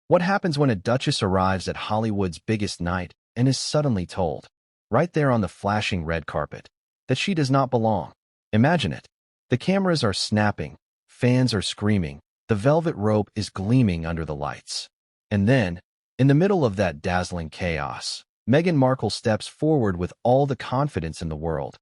What happens when a duchess arrives at Hollywood's biggest night and is suddenly told, right there on the flashing red carpet, that she does not belong? Imagine it. The cameras are snapping, fans are screaming, the velvet rope is gleaming under the lights. And then, in the middle of that dazzling chaos, Meghan Markle steps forward with all the confidence in the world,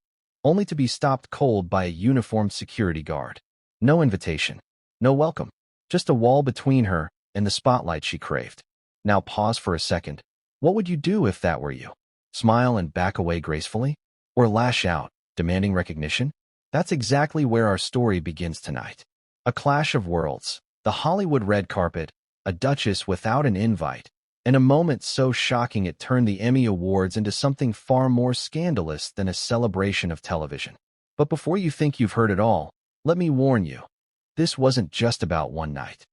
only to be stopped cold by a uniformed security guard. No invitation, no welcome, just a wall between her and the spotlight she craved. Now pause for a second. What would you do if that were you? Smile and back away gracefully? Or lash out, demanding recognition? That's exactly where our story begins tonight. A clash of worlds, the Hollywood red carpet, a duchess without an invite, and a moment so shocking it turned the Emmy Awards into something far more scandalous than a celebration of television. But before you think you've heard it all, let me warn you, this wasn't just about one night.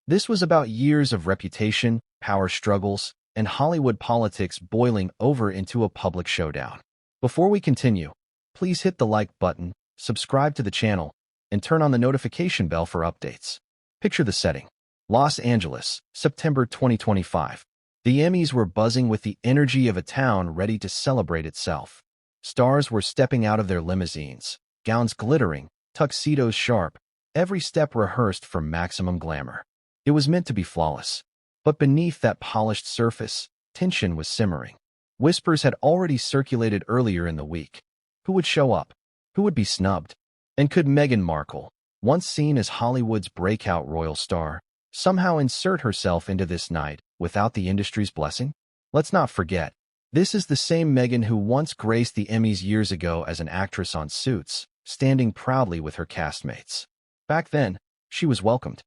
This was about years of reputation, power struggles, and Hollywood politics boiling over into a public showdown. Before we continue, please hit the like button, subscribe to the channel, and turn on the notification bell for updates. Picture the setting. Los Angeles, September 2025. The Emmys were buzzing with the energy of a town ready to celebrate itself. Stars were stepping out of their limousines, gowns glittering, tuxedos sharp, every step rehearsed for maximum glamour. It was meant to be flawless. But beneath that polished surface, tension was simmering. Whispers had already circulated earlier in the week. Who would show up? Who would be snubbed? And could Meghan Markle, once seen as Hollywood's breakout royal star, somehow insert herself into this night without the industry's blessing? Let's not forget, this is the same Meghan who once graced the Emmys years ago as an actress on Suits, standing proudly with her castmates. Back then, she was welcomed.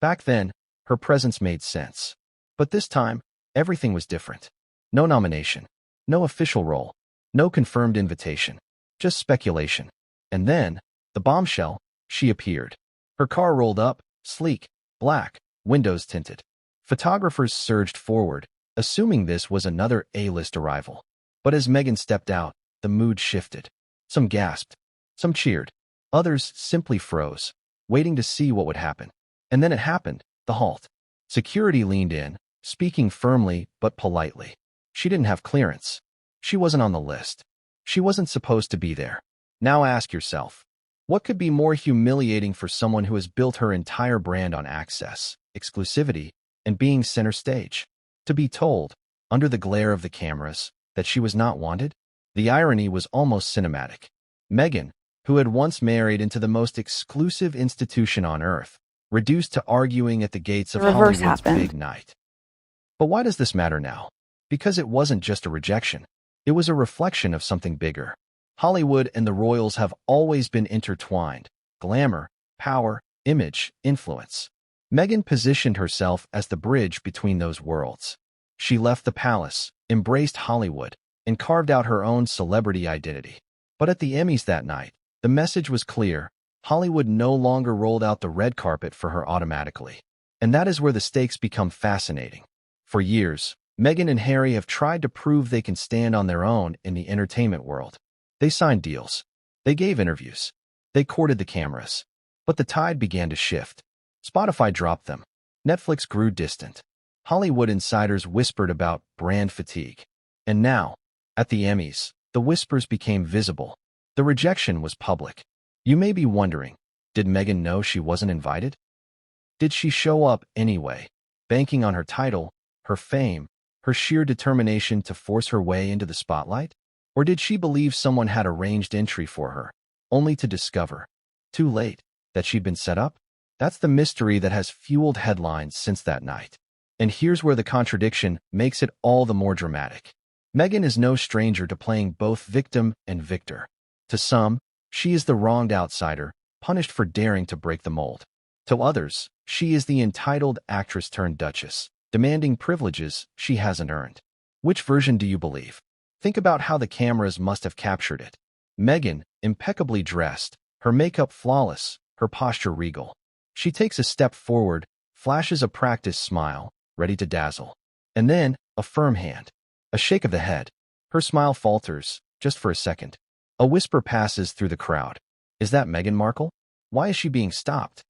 Back then, her presence made sense. But this time, everything was different. No nomination, no official role, no confirmed invitation, just speculation. And then, the bombshell, she appeared. Her car rolled up, sleek, black, windows tinted. Photographers surged forward, assuming this was another A-list arrival. But as Meghan stepped out, the mood shifted. Some gasped, some cheered, others simply froze, waiting to see what would happen. And then it happened, the halt. Security leaned in, speaking firmly but politely. She didn't have clearance. She wasn't on the list. She wasn't supposed to be there. Now ask yourself, what could be more humiliating for someone who has built her entire brand on access, exclusivity, and being center stage? To be told, under the glare of the cameras, that she was not wanted? The irony was almost cinematic. Meghan, who had once married into the most exclusive institution on earth, reduced to arguing at the gates of Hollywood's big night. But why does this matter now? Because it wasn't just a rejection. It was a reflection of something bigger. Hollywood and the royals have always been intertwined. Glamour, power, image, influence. Meghan positioned herself as the bridge between those worlds. She left the palace, embraced Hollywood, and carved out her own celebrity identity. But at the Emmys that night, the message was clear. Hollywood no longer rolled out the red carpet for her automatically. And that is where the stakes become fascinating. For years, Meghan and Harry have tried to prove they can stand on their own in the entertainment world. They signed deals. They gave interviews. They courted the cameras. But the tide began to shift. Spotify dropped them. Netflix grew distant. Hollywood insiders whispered about brand fatigue. And now, at the Emmys, the whispers became visible. The rejection was public. You may be wondering, did Meghan know she wasn't invited? Did she show up anyway, banking on her title, her fame, her sheer determination to force her way into the spotlight? Or did she believe someone had arranged entry for her, only to discover, too late, that she'd been set up? That's the mystery that has fueled headlines since that night. And here's where the contradiction makes it all the more dramatic. Meghan is no stranger to playing both victim and victor. To some, she is the wronged outsider, punished for daring to break the mold. To others, she is the entitled actress turned duchess, demanding privileges she hasn't earned. Which version do you believe? Think about how the cameras must have captured it. Meghan, impeccably dressed, her makeup flawless, her posture regal. She takes a step forward, flashes a practiced smile, ready to dazzle. And then, a firm hand. A shake of the head. Her smile falters, just for a second. A whisper passes through the crowd. Is that Meghan Markle? Why is she being stopped?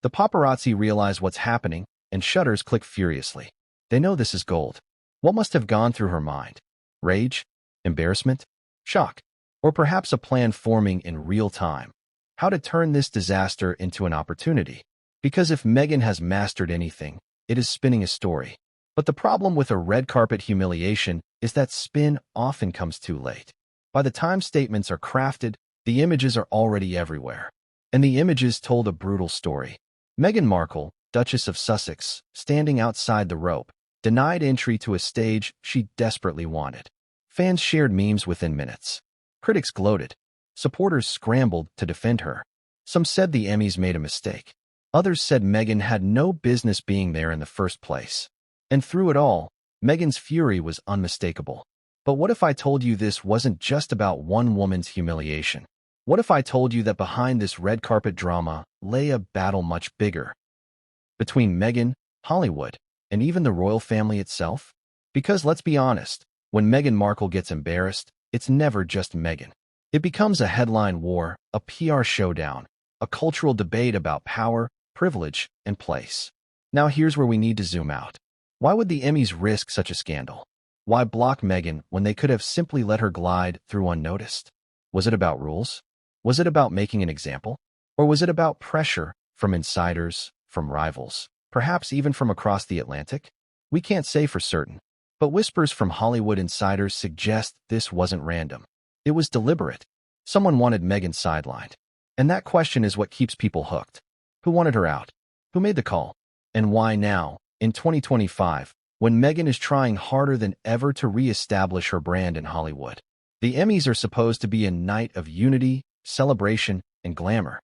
The paparazzi realize what's happening. and shutters click furiously. They know this is gold. What must have gone through her mind? Rage? Embarrassment? Shock? Or perhaps a plan forming in real time? How to turn this disaster into an opportunity? Because if Meghan has mastered anything, it is spinning a story. But the problem with a red carpet humiliation is that spin often comes too late. By the time statements are crafted, the images are already everywhere. And the images told a brutal story. Meghan Markle, Duchess of Sussex, standing outside the rope, denied entry to a stage she desperately wanted. Fans shared memes within minutes. Critics gloated. Supporters scrambled to defend her. Some said the Emmys made a mistake. Others said Meghan had no business being there in the first place. And through it all, Meghan's fury was unmistakable. But what if I told you this wasn't just about one woman's humiliation? What if I told you that behind this red carpet drama lay a battle much bigger? Between Meghan, Hollywood, and even the royal family itself? Because let's be honest, when Meghan Markle gets embarrassed, it's never just Meghan. It becomes a headline war, a PR showdown, a cultural debate about power, privilege, and place. Now here's where we need to zoom out. Why would the Emmys risk such a scandal? Why block Meghan when they could have simply let her glide through unnoticed? Was it about rules? Was it about making an example? Or was it about pressure from insiders, from rivals, perhaps even from across the Atlantic? We can't say for certain, but whispers from Hollywood insiders suggest this wasn't random. It was deliberate. Someone wanted Meghan sidelined. And that question is what keeps people hooked. Who wanted her out? Who made the call? And why now, in 2025, when Meghan is trying harder than ever to re-establish her brand in Hollywood? The Emmys are supposed to be a night of unity, celebration, and glamour.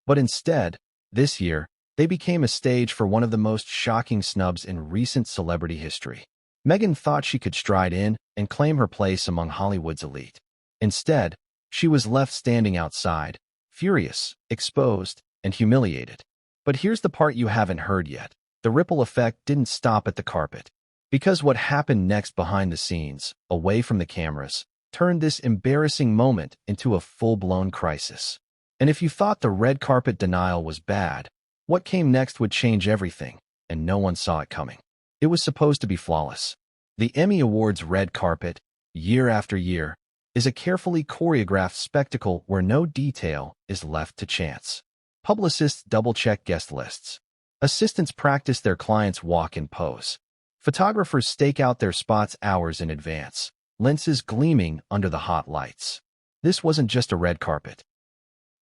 But instead, this year, they became a stage for one of the most shocking snubs in recent celebrity history. Meghan thought she could stride in and claim her place among Hollywood's elite. Instead, she was left standing outside, furious, exposed, and humiliated. But here's the part you haven't heard yet. The ripple effect didn't stop at the carpet. Because what happened next behind the scenes, away from the cameras, turned this embarrassing moment into a full-blown crisis. And if you thought the red carpet denial was bad, what came next would change everything, and no one saw it coming. It was supposed to be flawless. The Emmy Awards red carpet, year after year, is a carefully choreographed spectacle where no detail is left to chance. Publicists double-check guest lists. Assistants practice their clients' walk and pose. Photographers stake out their spots hours in advance, lenses gleaming under the hot lights. This wasn't just a red carpet.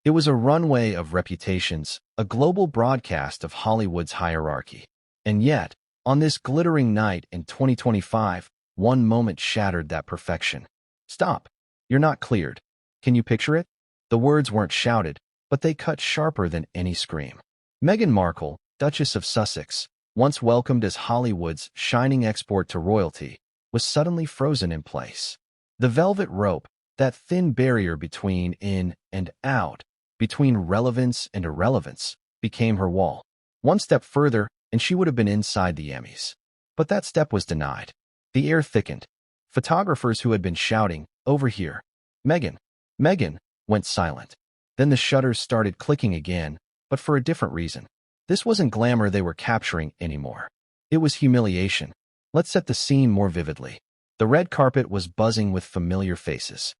It was a runway of reputations, a global broadcast of Hollywood's hierarchy. And yet, on this glittering night in 2025, one moment shattered that perfection. Stop. You're not cleared. Can you picture it? The words weren't shouted, but they cut sharper than any scream. Meghan Markle, Duchess of Sussex, once welcomed as Hollywood's shining export to royalty, was suddenly frozen in place. The velvet rope, that thin barrier between in and out, between relevance and irrelevance, became her wall. One step further, and she would have been inside the Emmys. But that step was denied. The air thickened. Photographers who had been shouting, "Over here, Meghan, Meghan," went silent. Then the shutters started clicking again, but for a different reason. This wasn't glamour they were capturing anymore. It was humiliation. Let's set the scene more vividly. The red carpet was buzzing with familiar faces.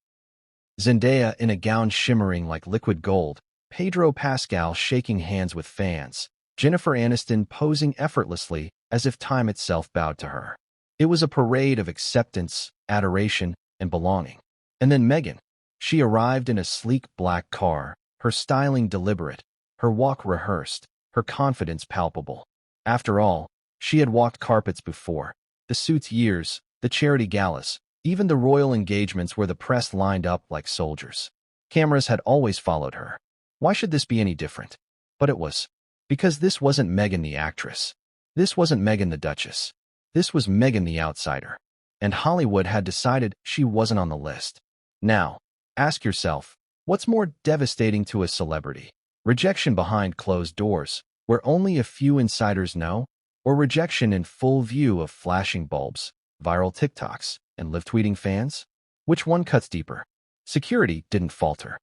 Zendaya in a gown shimmering like liquid gold, Pedro Pascal shaking hands with fans, Jennifer Aniston posing effortlessly as if time itself bowed to her. It was a parade of acceptance, adoration, and belonging. And then Meghan. She arrived in a sleek black car, her styling deliberate, her walk rehearsed, her confidence palpable. After all, she had walked carpets before. The suits years, the charity galas, even the royal engagements where the press lined up like soldiers. Cameras had always followed her. Why should this be any different? But it was. Because this wasn't Meghan the actress. This wasn't Meghan the Duchess. This was Meghan the outsider. And Hollywood had decided she wasn't on the list. Now, ask yourself, what's more devastating to a celebrity? Rejection behind closed doors, where only a few insiders know, or rejection in full view of flashing bulbs, viral TikToks, and live-tweeting fans? Which one cuts deeper? Security didn't falter.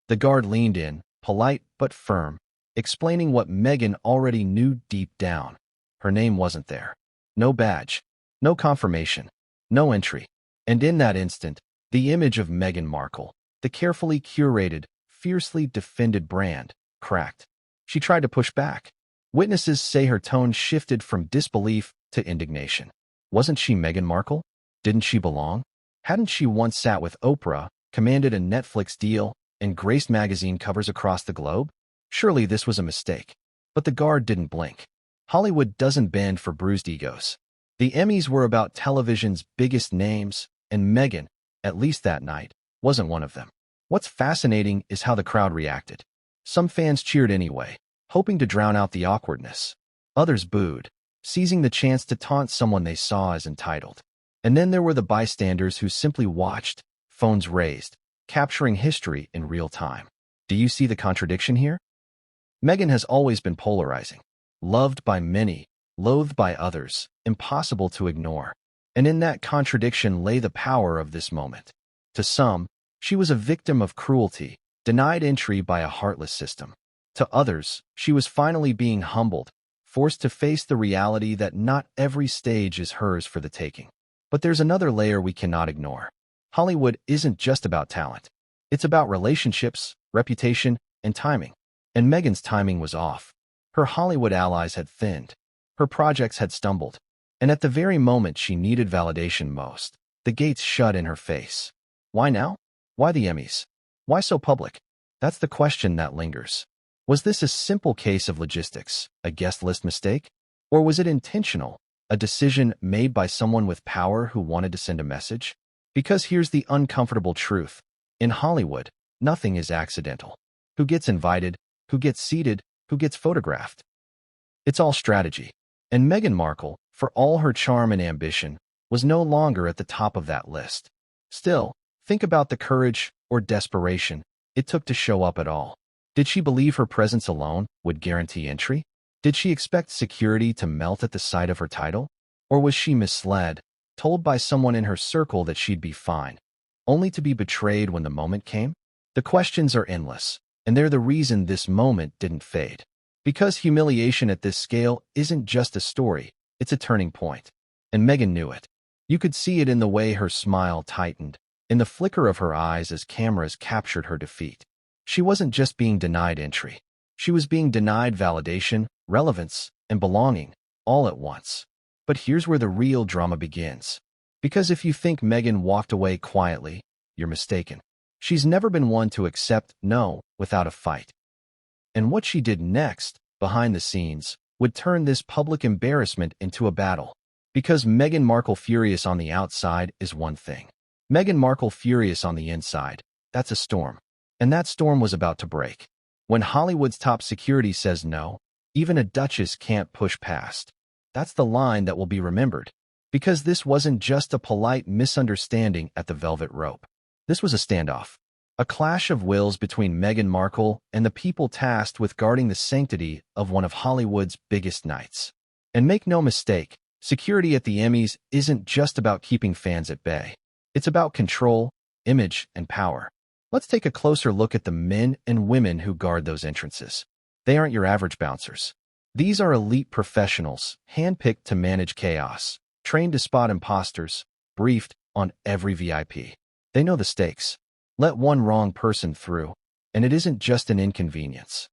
The guard leaned in, polite but firm, explaining what Meghan already knew deep down. Her name wasn't there. No badge. No confirmation. No entry. And in that instant, the image of Meghan Markle, the carefully curated, fiercely defended brand, cracked. She tried to push back. Witnesses say her tone shifted from disbelief to indignation. Wasn't she Meghan Markle? Didn't she belong? Hadn't she once sat with Oprah, commanded a Netflix deal, and graced magazine covers across the globe? Surely this was a mistake. But the guard didn't blink. Hollywood doesn't bend for bruised egos. The Emmys were about television's biggest names, and Meghan, at least that night, wasn't one of them. What's fascinating is how the crowd reacted. Some fans cheered anyway, hoping to drown out the awkwardness. Others booed, seizing the chance to taunt someone they saw as entitled. And then there were the bystanders who simply watched, phones raised, capturing history in real time. Do you see the contradiction here? Meghan has always been polarizing. Loved by many, loathed by others, impossible to ignore. And in that contradiction lay the power of this moment. To some, she was a victim of cruelty, denied entry by a heartless system. To others, she was finally being humbled, forced to face the reality that not every stage is hers for the taking. But there's another layer we cannot ignore. Hollywood isn't just about talent. It's about relationships, reputation, and timing. And Meghan's timing was off. Her Hollywood allies had thinned. Her projects had stumbled. And at the very moment she needed validation most, the gates shut in her face. Why now? Why the Emmys? Why so public? That's the question that lingers. Was this a simple case of logistics, a guest list mistake? Or was it intentional, a decision made by someone with power who wanted to send a message? Because here's the uncomfortable truth. In Hollywood, nothing is accidental. Who gets invited? Who gets seated? Who gets photographed? It's all strategy. And Meghan Markle, for all her charm and ambition, was no longer at the top of that list. Still, think about the courage, or desperation, it took to show up at all. Did she believe her presence alone would guarantee entry? Did she expect security to melt at the sight of her title? Or was she misled, told by someone in her circle that she'd be fine, only to be betrayed when the moment came? The questions are endless, and they're the reason this moment didn't fade. Because humiliation at this scale isn't just a story, it's a turning point. And Meghan knew it. You could see it in the way her smile tightened, in the flicker of her eyes as cameras captured her defeat. She wasn't just being denied entry. She was being denied validation, relevance, and belonging, all at once. But here's where the real drama begins. Because if you think Meghan walked away quietly, you're mistaken. She's never been one to accept no without a fight. And what she did next, behind the scenes, would turn this public embarrassment into a battle. Because Meghan Markle furious on the outside is one thing. Meghan Markle furious on the inside, that's a storm. And that storm was about to break. When Hollywood's top security says no, even a duchess can't push past. That's the line that will be remembered. Because this wasn't just a polite misunderstanding at the velvet rope. This was a standoff. A clash of wills between Meghan Markle and the people tasked with guarding the sanctity of one of Hollywood's biggest nights. And make no mistake, security at the Emmys isn't just about keeping fans at bay. It's about control, image, and power. Let's take a closer look at the men and women who guard those entrances. They aren't your average bouncers. These are elite professionals, handpicked to manage chaos, trained to spot imposters, briefed on every VIP. They know the stakes. Let one wrong person through, and it isn't just an inconvenience.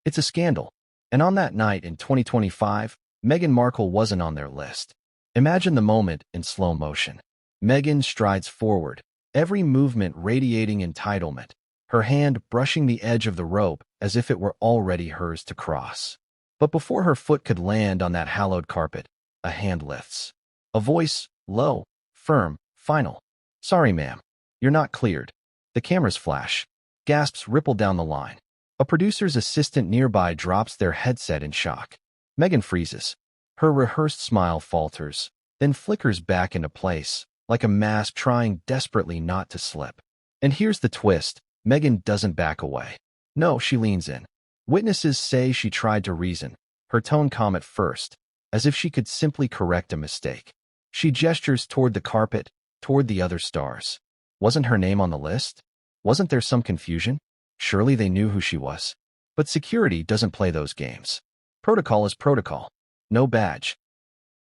It's a scandal. And on that night in 2025, Meghan Markle wasn't on their list. Imagine the moment in slow motion. Meghan strides forward, every movement radiating entitlement, her hand brushing the edge of the rope as if it were already hers to cross. But before her foot could land on that hallowed carpet, a hand lifts. A voice, low, firm, final. "Sorry, ma'am. You're not cleared." The cameras flash. Gasps ripple down the line. A producer's assistant nearby drops their headset in shock. Meghan freezes. Her rehearsed smile falters, then flickers back into place, like a mask trying desperately not to slip. And here's the twist. Meghan doesn't back away. No, she leans in. Witnesses say she tried to reason, her tone calm at first, as if she could simply correct a mistake. She gestures toward the carpet, toward the other stars. Wasn't her name on the list? Wasn't there some confusion? Surely they knew who she was. But security doesn't play those games. Protocol is protocol. No badge.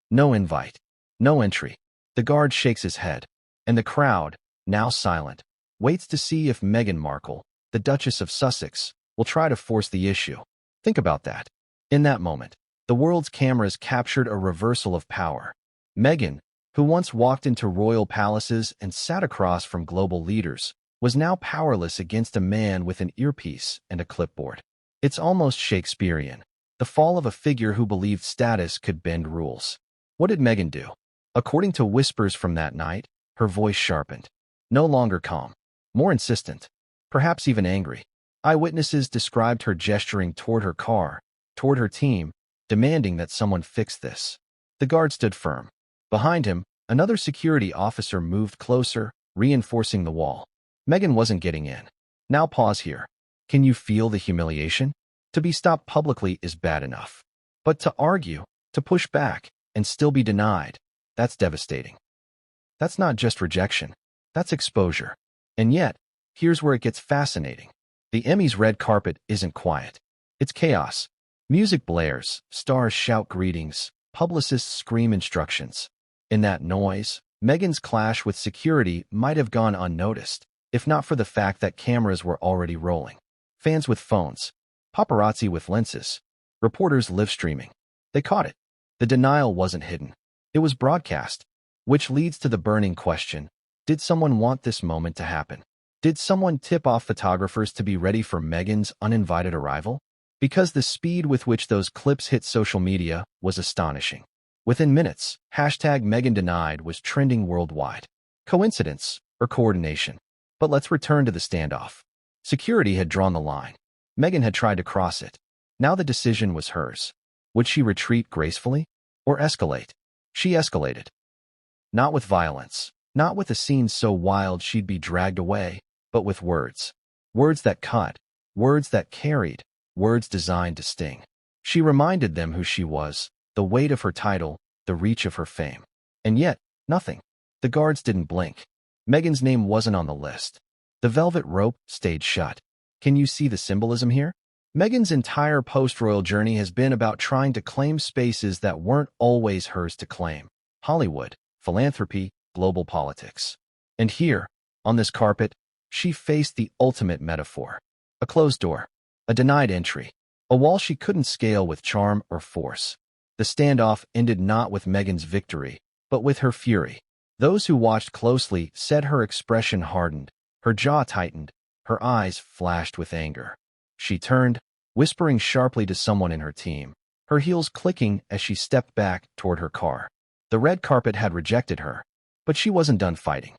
No invite. No entry. The guard shakes his head, and the crowd, now silent, waits to see if Meghan Markle, the Duchess of Sussex, will try to force the issue. Think about that. In that moment, the world's cameras captured a reversal of power. Meghan, who once walked into royal palaces and sat across from global leaders, was now powerless against a man with an earpiece and a clipboard. It's almost Shakespearean, the fall of a figure who believed status could bend rules. What did Meghan do? According to whispers from that night, her voice sharpened. No longer calm, more insistent, perhaps even angry. Eyewitnesses described her gesturing toward her car, toward her team, demanding that someone fix this. The guard stood firm. Behind him, another security officer moved closer, reinforcing the wall. Meghan wasn't getting in. Now pause here. Can you feel the humiliation? To be stopped publicly is bad enough. But to argue, to push back, and still be denied, that's devastating. That's not just rejection. That's exposure. And yet, here's where it gets fascinating. The Emmys' red carpet isn't quiet. It's chaos. Music blares, stars shout greetings, publicists scream instructions. In that noise, Meghan's clash with security might have gone unnoticed, if not for the fact that cameras were already rolling. Fans with phones, paparazzi with lenses, reporters live streaming. They caught it. The denial wasn't hidden. It was broadcast, which leads to the burning question: did someone want this moment to happen? Did someone tip off photographers to be ready for Meghan's uninvited arrival? Because the speed with which those clips hit social media was astonishing. Within minutes, #MeghanDenied was trending worldwide. Coincidence or coordination? But let's return to the standoff. Security had drawn the line. Meghan had tried to cross it. Now the decision was hers. Would she retreat gracefully or escalate? She escalated. Not with violence, not with a scene so wild she'd be dragged away, but with words. Words that cut, words that carried, words designed to sting. She reminded them who she was, the weight of her title, the reach of her fame. And yet, nothing. The guards didn't blink. Meghan's name wasn't on the list. The velvet rope stayed shut. Can you see the symbolism here? Meghan's entire post-royal journey has been about trying to claim spaces that weren't always hers to claim. Hollywood, philanthropy, global politics. And here, on this carpet, she faced the ultimate metaphor. A closed door, a denied entry, a wall she couldn't scale with charm or force. The standoff ended not with Meghan's victory, but with her fury. Those who watched closely said her expression hardened, her jaw tightened, her eyes flashed with anger. She turned, whispering sharply to someone in her team, her heels clicking as she stepped back toward her car. The red carpet had rejected her, but she wasn't done fighting.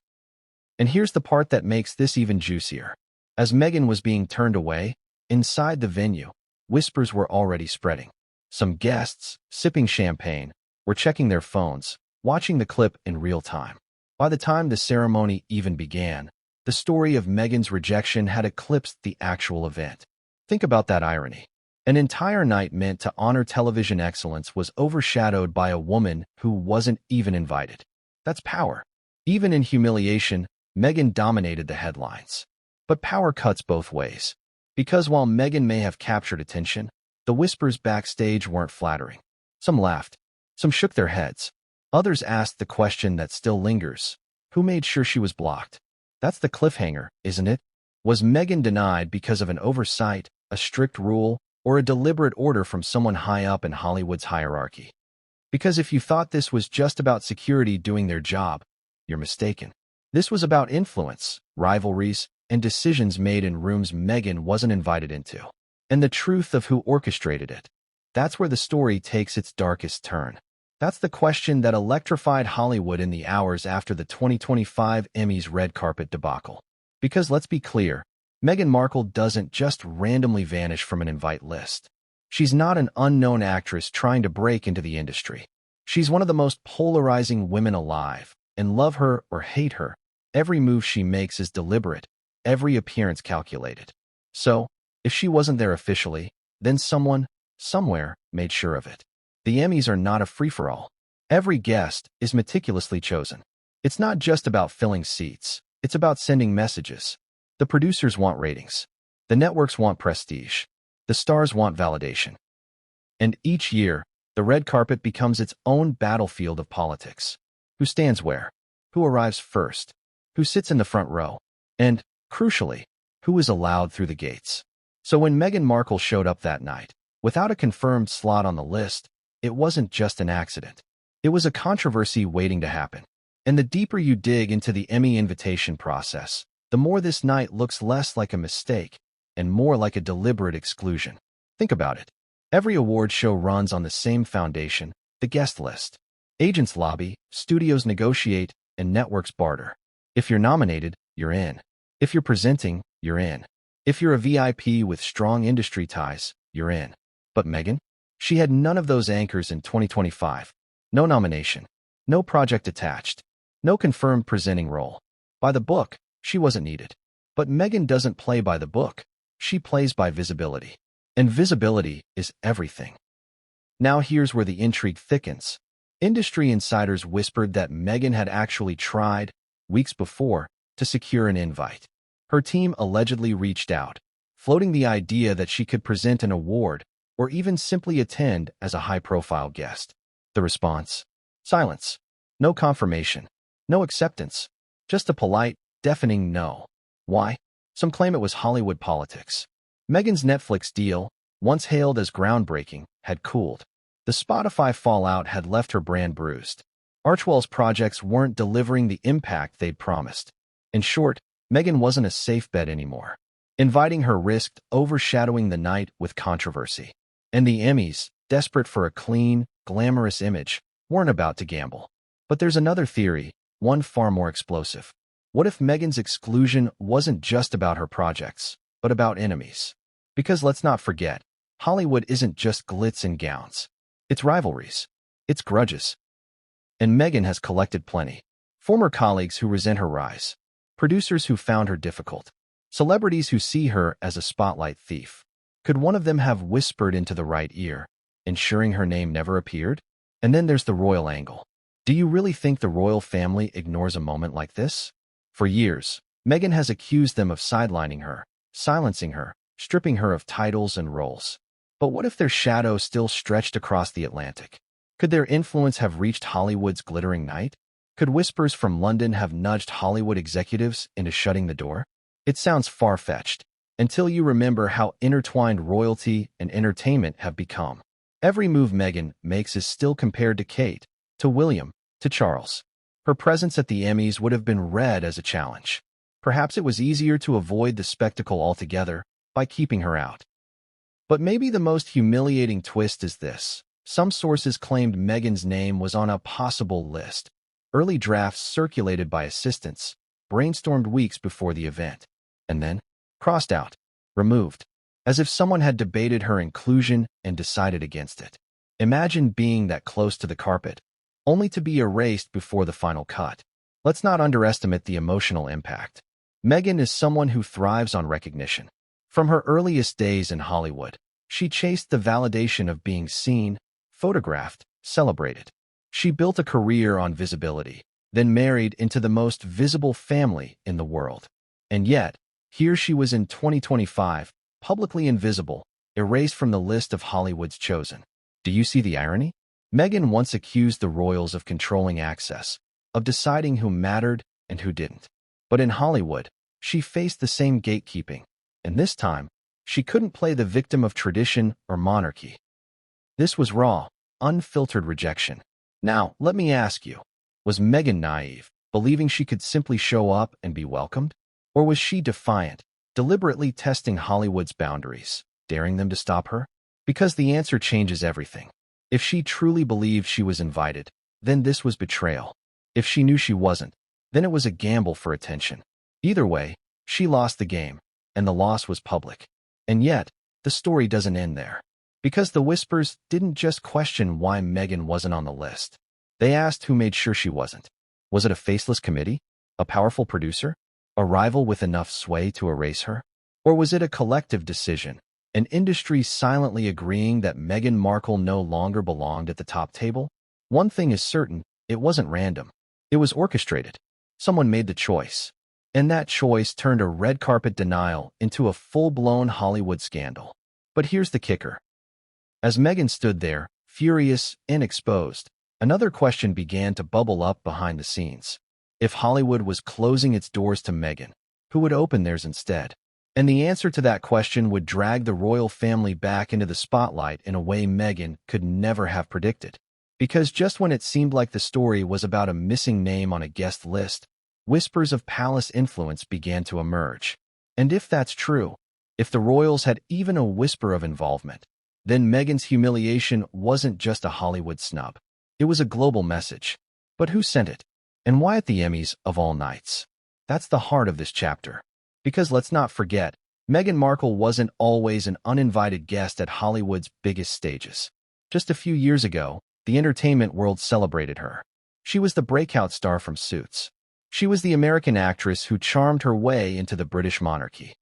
And here's the part that makes this even juicier. As Meghan was being turned away, inside the venue, whispers were already spreading. Some guests, sipping champagne, were checking their phones, watching the clip in real time. By the time the ceremony even began, the story of Meghan's rejection had eclipsed the actual event. Think about that irony. An entire night meant to honor television excellence was overshadowed by a woman who wasn't even invited. That's power. Even in humiliation, Meghan dominated the headlines. But power cuts both ways. Because while Meghan may have captured attention, the whispers backstage weren't flattering. Some laughed. Some shook their heads. Others asked the question that still lingers: who made sure she was blocked? That's the cliffhanger, isn't it? Was Meghan denied because of an oversight, a strict rule, or a deliberate order from someone high up in Hollywood's hierarchy? Because if you thought this was just about security doing their job, you're mistaken. This was about influence, rivalries, and decisions made in rooms Meghan wasn't invited into. And the truth of who orchestrated it. That's where the story takes its darkest turn. That's the question that electrified Hollywood in the hours after the 2025 Emmys red carpet debacle. Because let's be clear, Meghan Markle doesn't just randomly vanish from an invite list. She's not an unknown actress trying to break into the industry. She's one of the most polarizing women alive, and love her or hate her, every move she makes is deliberate, every appearance calculated. So, if she wasn't there officially, then someone, somewhere, made sure of it. The Emmys are not a free-for-all. Every guest is meticulously chosen. It's not just about filling seats. It's about sending messages. The producers want ratings. The networks want prestige. The stars want validation. And each year, The red carpet becomes its own battlefield of politics. Who stands where? Who arrives first? Who sits in the front row? And, crucially, who is allowed through the gates? So when Meghan Markle showed up that night, without a confirmed slot on the list, it wasn't just an accident. It was a controversy waiting to happen. And the deeper you dig into the Emmy invitation process, the more this night looks less like a mistake and more like a deliberate exclusion. Think about it. Every award show runs on the same foundation, the guest list. Agents lobby, studios negotiate, and networks barter. If you're nominated, you're in. If you're presenting, you're in. If you're a VIP with strong industry ties, you're in. But Meghan? She had none of those anchors in 2025. No nomination. No project attached. No confirmed presenting role. By the book, she wasn't needed. But Meghan doesn't play by the book. She plays by visibility. And visibility is everything. Now here's where the intrigue thickens. Industry insiders whispered that Meghan had actually tried, weeks before, to secure an invite. Her team allegedly reached out, floating the idea that she could present an award or even simply attend as a high-profile guest. The response? Silence. No confirmation. No acceptance. Just a polite, deafening no. Why? Some claim it was Hollywood politics. Meghan's Netflix deal, once hailed as groundbreaking, had cooled. The Spotify fallout had left her brand bruised. Archewell's projects weren't delivering the impact they'd promised. In short, Meghan wasn't a safe bet anymore. Inviting her risked overshadowing the night with controversy. And the Emmys, desperate for a clean, glamorous image, weren't about to gamble. But there's another theory, one far more explosive. What if Meghan's exclusion wasn't just about her projects, but about enemies? Because let's not forget, Hollywood isn't just glitz and gowns. It's rivalries. It's grudges. And Meghan has collected plenty. Former colleagues who resent her rise. Producers who found her difficult. Celebrities who see her as a spotlight thief. Could one of them have whispered into the right ear, ensuring her name never appeared? And then there's the royal angle. Do you really think the royal family ignores a moment like this? For years, Meghan has accused them of sidelining her, silencing her, stripping her of titles and roles. But what if their shadow still stretched across the Atlantic? Could their influence have reached Hollywood's glittering night? Could whispers from London have nudged Hollywood executives into shutting the door? It sounds far-fetched, until you remember how intertwined royalty and entertainment have become. Every move Meghan makes is still compared to Kate, to William, to Charles. Her presence at the Emmys would have been read as a challenge. Perhaps it was easier to avoid the spectacle altogether by keeping her out. But maybe the most humiliating twist is this. Some sources claimed Meghan's name was on a possible list. Early drafts circulated by assistants, brainstormed weeks before the event, and then crossed out, removed, as if someone had debated her inclusion and decided against it. Imagine being that close to the carpet, only to be erased before the final cut. Let's not underestimate the emotional impact. Meghan is someone who thrives on recognition. From her earliest days in Hollywood, she chased the validation of being seen, photographed, celebrated. She built a career on visibility, then married into the most visible family in the world. And yet, here she was in 2025, publicly invisible, erased from the list of Hollywood's chosen. Do you see the irony? Meghan once accused the royals of controlling access, of deciding who mattered and who didn't. But in Hollywood, she faced the same gatekeeping, and this time, she couldn't play the victim of tradition or monarchy. This was raw, unfiltered rejection. Now, let me ask you, was Meghan naive, believing she could simply show up and be welcomed? Or was she defiant, deliberately testing Hollywood's boundaries, daring them to stop her? Because the answer changes everything. If she truly believed she was invited, then this was betrayal. If she knew she wasn't, then it was a gamble for attention. Either way, she lost the game, and the loss was public. And yet, the story doesn't end there. Because the whispers didn't just question why Meghan wasn't on the list. They asked who made sure she wasn't. Was it a faceless committee? A powerful producer? A rival with enough sway to erase her? Or was it a collective decision, an industry silently agreeing that Meghan Markle no longer belonged at the top table? One thing is certain, it wasn't random. It was orchestrated. Someone made the choice. And that choice turned a red carpet denial into a full-blown Hollywood scandal. But here's the kicker. As Meghan stood there, furious, and exposed, another question began to bubble up behind the scenes. If Hollywood was closing its doors to Meghan, who would open theirs instead? And the answer to that question would drag the royal family back into the spotlight in a way Meghan could never have predicted. Because just when it seemed like the story was about a missing name on a guest list, whispers of palace influence began to emerge. And if that's true, if the royals had even a whisper of involvement, then Meghan's humiliation wasn't just a Hollywood snub. It was a global message. But who sent it? And why at the Emmys of all nights? That's the heart of this chapter. Because let's not forget, Meghan Markle wasn't always an uninvited guest at Hollywood's biggest stages. Just a few years ago, the entertainment world celebrated her. She was the breakout star from Suits. She was the American actress who charmed her way into the British monarchy.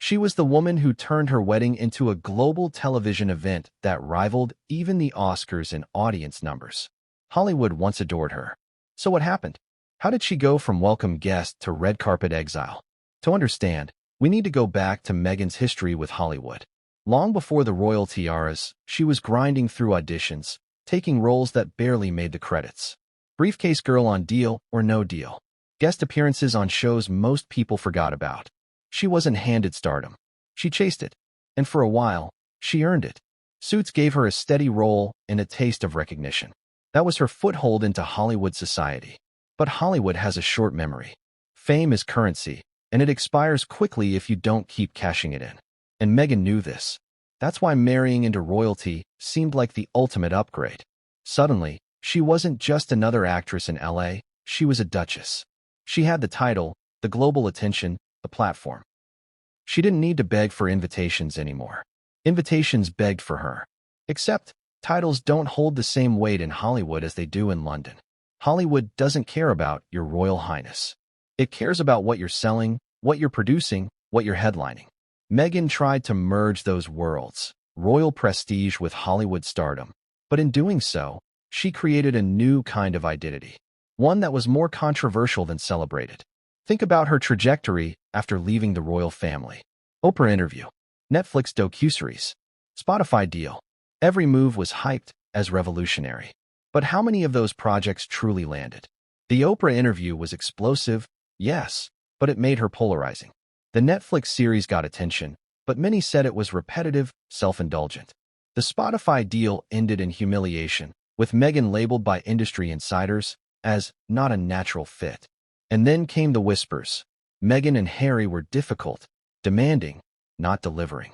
She was the woman who turned her wedding into a global television event that rivaled even the Oscars in audience numbers. Hollywood once adored her. So what happened? How did she go from welcome guest to red carpet exile? To understand, we need to go back to Meghan's history with Hollywood. Long before the royal tiaras, she was grinding through auditions, taking roles that barely made the credits. Briefcase girl on Deal or No Deal. Guest appearances on shows most people forgot about. She wasn't handed stardom. She chased it. And for a while, she earned it. Suits gave her a steady role and a taste of recognition. That was her foothold into Hollywood society. But Hollywood has a short memory. Fame is currency, and it expires quickly if you don't keep cashing it in. And Meghan knew this. That's why marrying into royalty seemed like the ultimate upgrade. Suddenly, she wasn't just another actress in LA, she was a duchess. She had the title, the global attention, the platform. She didn't need to beg for invitations anymore. Invitations begged for her. Except, titles don't hold the same weight in Hollywood as they do in London. Hollywood doesn't care about your Royal Highness. It cares about what you're selling, what you're producing, what you're headlining. Meghan tried to merge those worlds, royal prestige with Hollywood stardom. But in doing so, she created a new kind of identity. One that was more controversial than celebrated. Think about her trajectory after leaving the royal family. Oprah interview, Netflix docuseries, Spotify deal. Every move was hyped as revolutionary. But how many of those projects truly landed? The Oprah interview was explosive, yes, but it made her polarizing. The Netflix series got attention, but many said it was repetitive, self-indulgent. The Spotify deal ended in humiliation, with Meghan labeled by industry insiders as not a natural fit. And then came the whispers. Meghan and Harry were difficult, demanding, not delivering.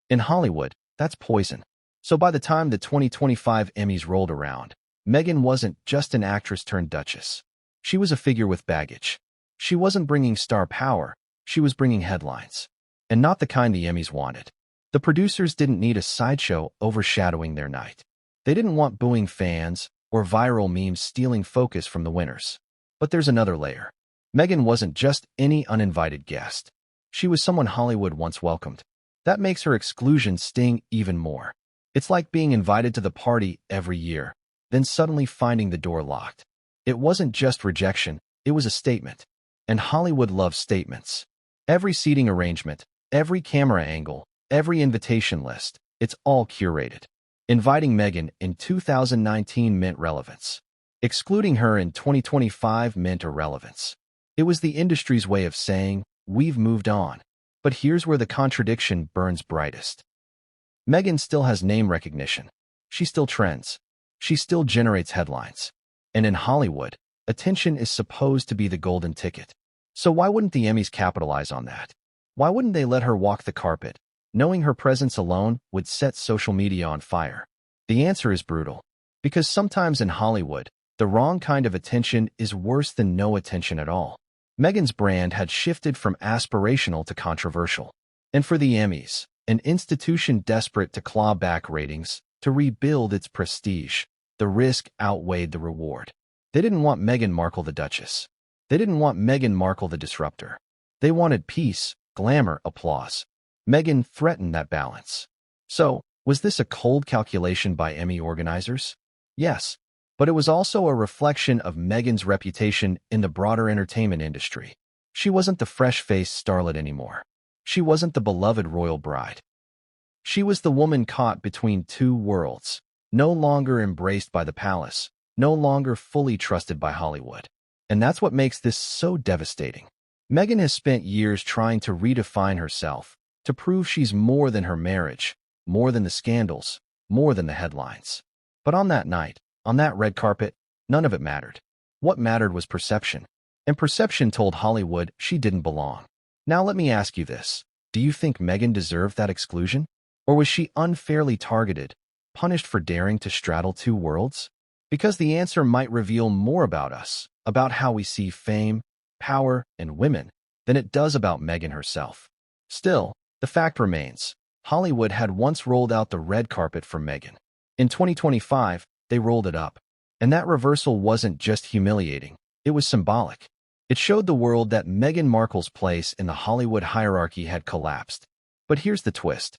In Hollywood, that's poison. So by the time the 2025 Emmys rolled around, Meghan wasn't just an actress turned duchess. She was a figure with baggage. She wasn't bringing star power, she was bringing headlines. And not the kind the Emmys wanted. The producers didn't need a sideshow overshadowing their night. They didn't want booing fans or viral memes stealing focus from the winners. But there's another layer. Meghan wasn't just any uninvited guest. She was someone Hollywood once welcomed. That makes her exclusion sting even more. It's like being invited to the party every year, then suddenly finding the door locked. It wasn't just rejection, it was a statement. And Hollywood loves statements. Every seating arrangement, every camera angle, every invitation list, it's all curated. Inviting Meghan in 2019 meant relevance. Excluding her in 2025 meant irrelevance. It was the industry's way of saying, we've moved on. But here's where the contradiction burns brightest. Meghan still has name recognition. She still trends. She still generates headlines. And in Hollywood, attention is supposed to be the golden ticket. So why wouldn't the Emmys capitalize on that? Why wouldn't they let her walk the carpet, knowing her presence alone would set social media on fire? The answer is brutal. Because sometimes in Hollywood, the wrong kind of attention is worse than no attention at all. Meghan's brand had shifted from aspirational to controversial. And for the Emmys, an institution desperate to claw back ratings, to rebuild its prestige, the risk outweighed the reward. They didn't want Meghan Markle the Duchess. They didn't want Meghan Markle the disruptor. They wanted peace, glamour, applause. Meghan threatened that balance. So, was this a cold calculation by Emmy organizers? Yes, but it was also a reflection of Meghan's reputation in the broader entertainment industry. She wasn't the fresh-faced starlet anymore. She wasn't the beloved royal bride. She was the woman caught between two worlds, no longer embraced by the palace, no longer fully trusted by Hollywood. And that's what makes this so devastating. Meghan has spent years trying to redefine herself, to prove she's more than her marriage, more than the scandals, more than the headlines. But on that night, on that red carpet, none of it mattered. What mattered was perception. And perception told Hollywood she didn't belong. Now let me ask you this. Do you think Meghan deserved that exclusion? Or was she unfairly targeted, punished for daring to straddle two worlds? Because the answer might reveal more about us, about how we see fame, power, and women, than it does about Meghan herself. Still, the fact remains, Hollywood had once rolled out the red carpet for Meghan. In 2025, they rolled it up. And that reversal wasn't just humiliating, it was symbolic. It showed the world that Meghan Markle's place in the Hollywood hierarchy had collapsed. But here's the twist.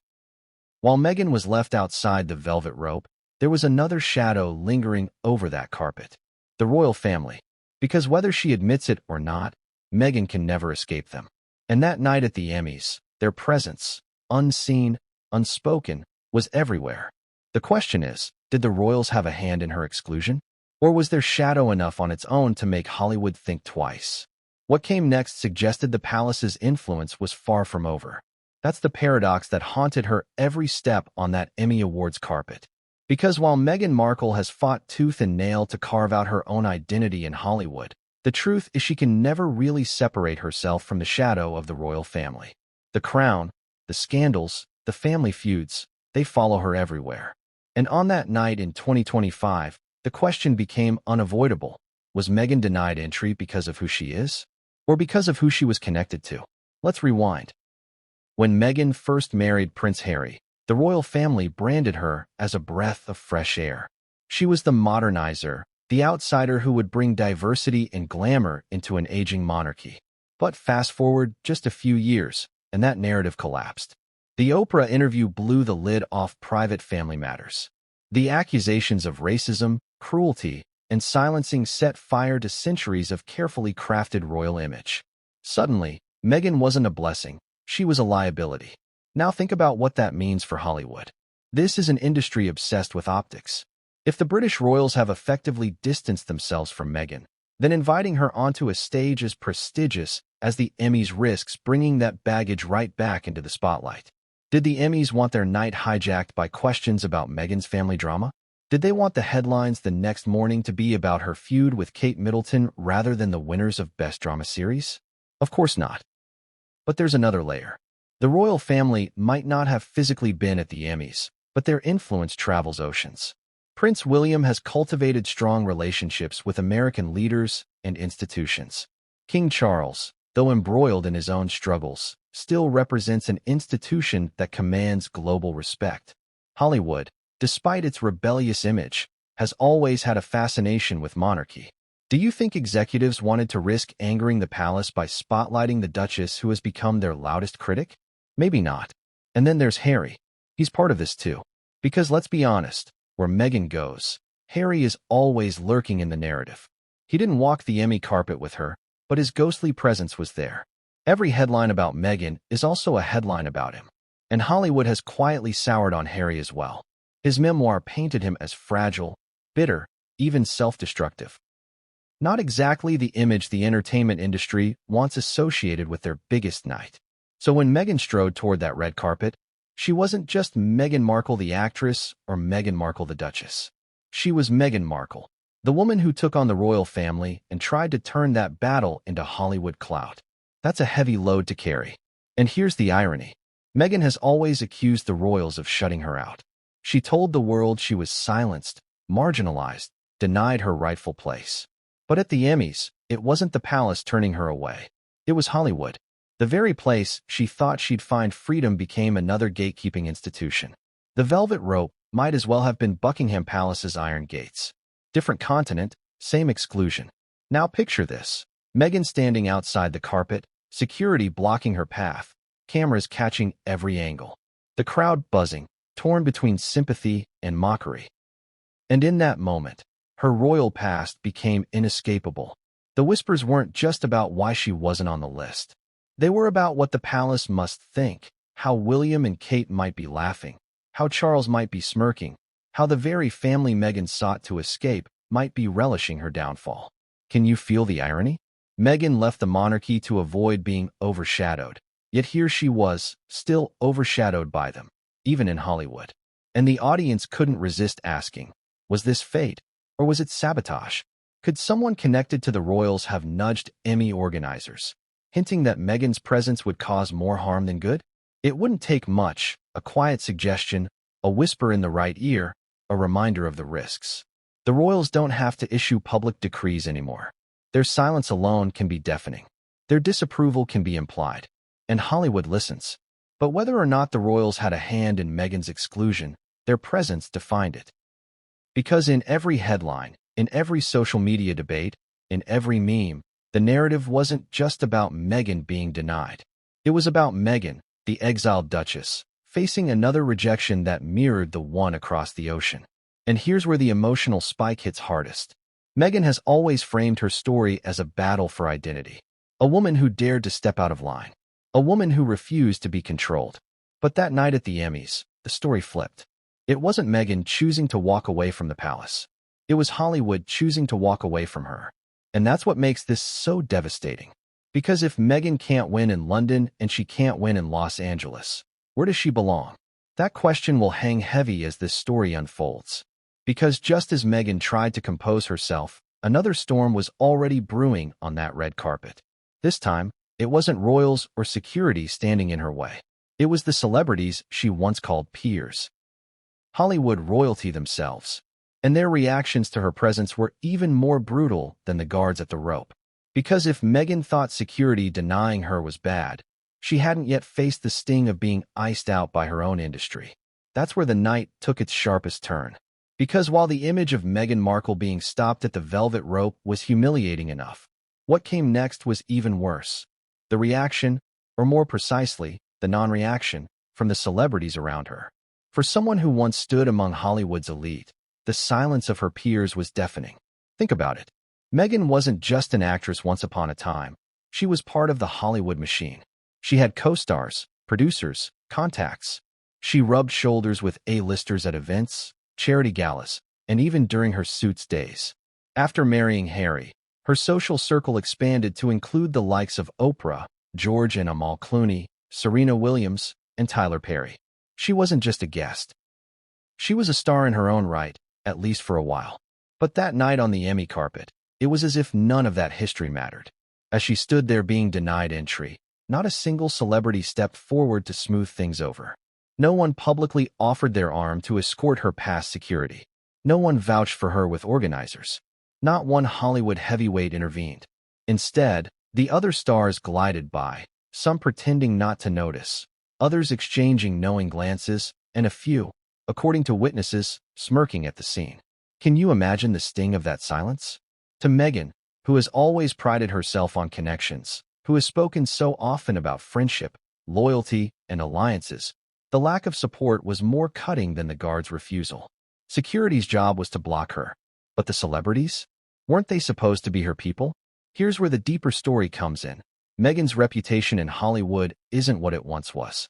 While Meghan was left outside the velvet rope, there was another shadow lingering over that carpet. The royal family. Because whether she admits it or not, Meghan can never escape them. And that night at the Emmys, their presence, unseen, unspoken, was everywhere. The question is, did the royals have a hand in her exclusion? Or was their shadow enough on its own to make Hollywood think twice? What came next suggested the palace's influence was far from over. That's the paradox that haunted her every step on that Emmy Awards carpet. Because while Meghan Markle has fought tooth and nail to carve out her own identity in Hollywood, the truth is she can never really separate herself from the shadow of the royal family. The crown, the scandals, the family feuds, they follow her everywhere. And on that night in 2025, the question became unavoidable. Was Meghan denied entry because of who she is? Or because of who she was connected to? Let's rewind. When Meghan first married Prince Harry, the royal family branded her as a breath of fresh air. She was the modernizer, the outsider who would bring diversity and glamour into an aging monarchy. But fast forward just a few years, and that narrative collapsed. The Oprah interview blew the lid off private family matters. The accusations of racism, cruelty, and silencing set fire to centuries of carefully crafted royal image. Suddenly, Meghan wasn't a blessing, she was a liability. Now think about what that means for Hollywood. This is an industry obsessed with optics. If the British royals have effectively distanced themselves from Meghan, then inviting her onto a stage as prestigious as the Emmys risks bringing that baggage right back into the spotlight. Did the Emmys want their night hijacked by questions about Meghan's family drama? Did they want the headlines the next morning to be about her feud with Kate Middleton rather than the winners of Best Drama Series? Of course not. But there's another layer. The royal family might not have physically been at the Emmys, but their influence travels oceans. Prince William has cultivated strong relationships with American leaders and institutions. King Charles, though embroiled in his own struggles, still represents an institution that commands global respect. Hollywood, despite its rebellious image, has always had a fascination with monarchy. Do you think executives wanted to risk angering the palace by spotlighting the Duchess who has become their loudest critic? Maybe not. And then there's Harry. He's part of this too. Because let's be honest, where Meghan goes, Harry is always lurking in the narrative. He didn't walk the Emmy carpet with her, but his ghostly presence was there. Every headline about Meghan is also a headline about him. And Hollywood has quietly soured on Harry as well. His memoir painted him as fragile, bitter, even self-destructive. Not exactly the image the entertainment industry wants associated with their biggest night. So when Meghan strode toward that red carpet, she wasn't just Meghan Markle the actress or Meghan Markle the Duchess. She was Meghan Markle, the woman who took on the royal family and tried to turn that battle into Hollywood clout. That's a heavy load to carry. And here's the irony. Meghan has always accused the royals of shutting her out. She told the world she was silenced, marginalized, denied her rightful place. But at the Emmys, it wasn't the palace turning her away. It was Hollywood. The very place she thought she'd find freedom became another gatekeeping institution. The velvet rope might as well have been Buckingham Palace's iron gates. Different continent, same exclusion. Now picture this. Meghan standing outside the carpet, security blocking her path, cameras catching every angle. The crowd buzzing, torn between sympathy and mockery. And in that moment, her royal past became inescapable. The whispers weren't just about why she wasn't on the list. They were about what the palace must think, how William and Kate might be laughing, how Charles might be smirking, how the very family Meghan sought to escape might be relishing her downfall. Can you feel the irony? Meghan left the monarchy to avoid being overshadowed, yet here she was, still overshadowed by them, even in Hollywood. And the audience couldn't resist asking, was this fate, or was it sabotage? Could someone connected to the royals have nudged Emmy organizers, hinting that Meghan's presence would cause more harm than good? It wouldn't take much, a quiet suggestion, a whisper in the right ear, a reminder of the risks. The royals don't have to issue public decrees anymore. Their silence alone can be deafening. Their disapproval can be implied. And Hollywood listens. But whether or not the royals had a hand in Meghan's exclusion, their presence defined it. Because in every headline, in every social media debate, in every meme, the narrative wasn't just about Meghan being denied. It was about Meghan, the exiled duchess, facing another rejection that mirrored the one across the ocean. And here's where the emotional spike hits hardest. Meghan has always framed her story as a battle for identity. A woman who dared to step out of line. A woman who refused to be controlled. But that night at the Emmys, the story flipped. It wasn't Meghan choosing to walk away from the palace. It was Hollywood choosing to walk away from her. And that's what makes this so devastating. Because if Meghan can't win in London and she can't win in Los Angeles, where does she belong? That question will hang heavy as this story unfolds. Because just as Meghan tried to compose herself, another storm was already brewing on that red carpet. This time, it wasn't royals or security standing in her way. It was the celebrities she once called peers. Hollywood royalty themselves. And their reactions to her presence were even more brutal than the guards at the rope. Because if Meghan thought security denying her was bad, she hadn't yet faced the sting of being iced out by her own industry. That's where the night took its sharpest turn. Because while the image of Meghan Markle being stopped at the velvet rope was humiliating enough, what came next was even worse. The reaction, or more precisely, the non-reaction, from the celebrities around her. For someone who once stood among Hollywood's elite, the silence of her peers was deafening. Think about it. Meghan wasn't just an actress once upon a time. She was part of the Hollywood machine. She had co-stars, producers, contacts. She rubbed shoulders with A-listers at events, charity galas, and even during her Suits days. After marrying Harry, her social circle expanded to include the likes of Oprah, George and Amal Clooney, Serena Williams, and Tyler Perry. She wasn't just a guest. She was a star in her own right, at least for a while. But that night on the Emmy carpet, it was as if none of that history mattered. As she stood there being denied entry, not a single celebrity stepped forward to smooth things over. No one publicly offered their arm to escort her past security. No one vouched for her with organizers. Not one Hollywood heavyweight intervened. Instead, the other stars glided by, some pretending not to notice, others exchanging knowing glances, and a few, according to witnesses, smirking at the scene. Can you imagine the sting of that silence? To Meghan, who has always prided herself on connections, who has spoken so often about friendship, loyalty, and alliances, the lack of support was more cutting than the guards' refusal. Security's job was to block her. But the celebrities? Weren't they supposed to be her people? Here's where the deeper story comes in. Meghan's reputation in Hollywood isn't what it once was.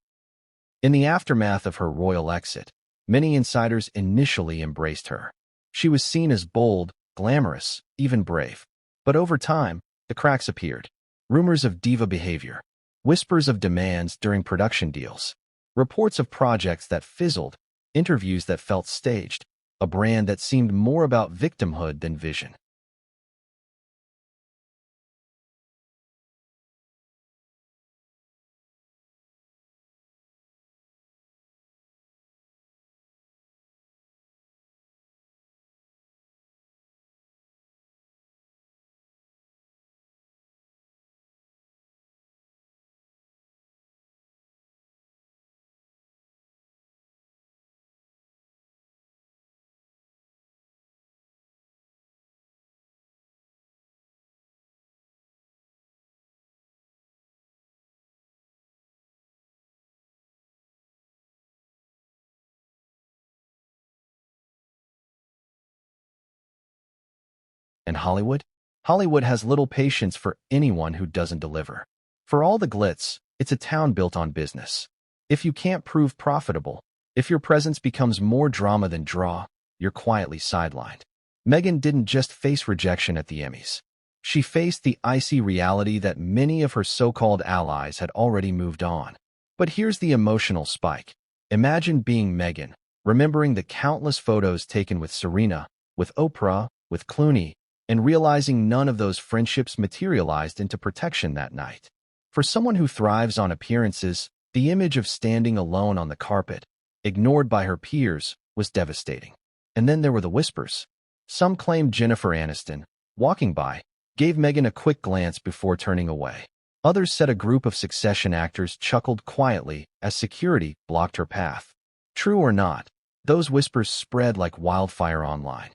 In the aftermath of her royal exit, many insiders initially embraced her. She was seen as bold, glamorous, even brave. But over time, the cracks appeared. Rumors of diva behavior, whispers of demands during production deals, reports of projects that fizzled, interviews that felt staged, a brand that seemed more about victimhood than vision. And Hollywood? Hollywood has little patience for anyone who doesn't deliver. For all the glitz, it's a town built on business. If you can't prove profitable, if your presence becomes more drama than draw, you're quietly sidelined. Meghan didn't just face rejection at the Emmys. She faced the icy reality that many of her so-called allies had already moved on. But here's the emotional spike. Imagine being Meghan, remembering the countless photos taken with Serena, with Oprah, with Clooney, and realizing none of those friendships materialized into protection that night. For someone who thrives on appearances, the image of standing alone on the carpet, ignored by her peers, was devastating. And then there were the whispers. Some claimed Jennifer Aniston, walking by, gave Meghan a quick glance before turning away. Others said a group of Succession actors chuckled quietly as security blocked her path. True or not, those whispers spread like wildfire online.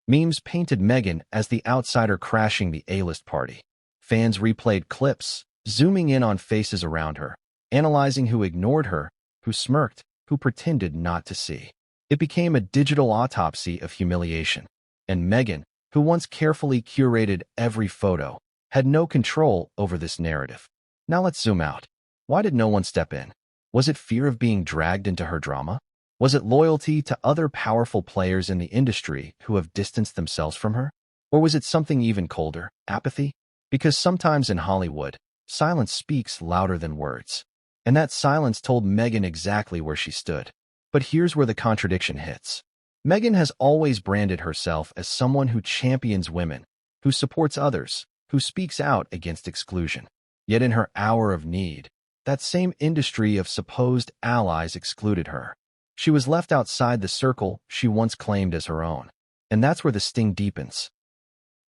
Memes painted Meghan as the outsider crashing the A-list party. Fans replayed clips, zooming in on faces around her, analyzing who ignored her, who smirked, who pretended not to see. It became a digital autopsy of humiliation. And Meghan, who once carefully curated every photo, had no control over this narrative. Now let's zoom out. Why did no one step in? Was it fear of being dragged into her drama? Was it loyalty to other powerful players in the industry who have distanced themselves from her? Or was it something even colder, apathy? Because sometimes in Hollywood, silence speaks louder than words. And that silence told Meghan exactly where she stood. But here's where the contradiction hits. Meghan has always branded herself as someone who champions women, who supports others, who speaks out against exclusion. Yet in her hour of need, that same industry of supposed allies excluded her. She was left outside the circle she once claimed as her own. And that's where the sting deepens.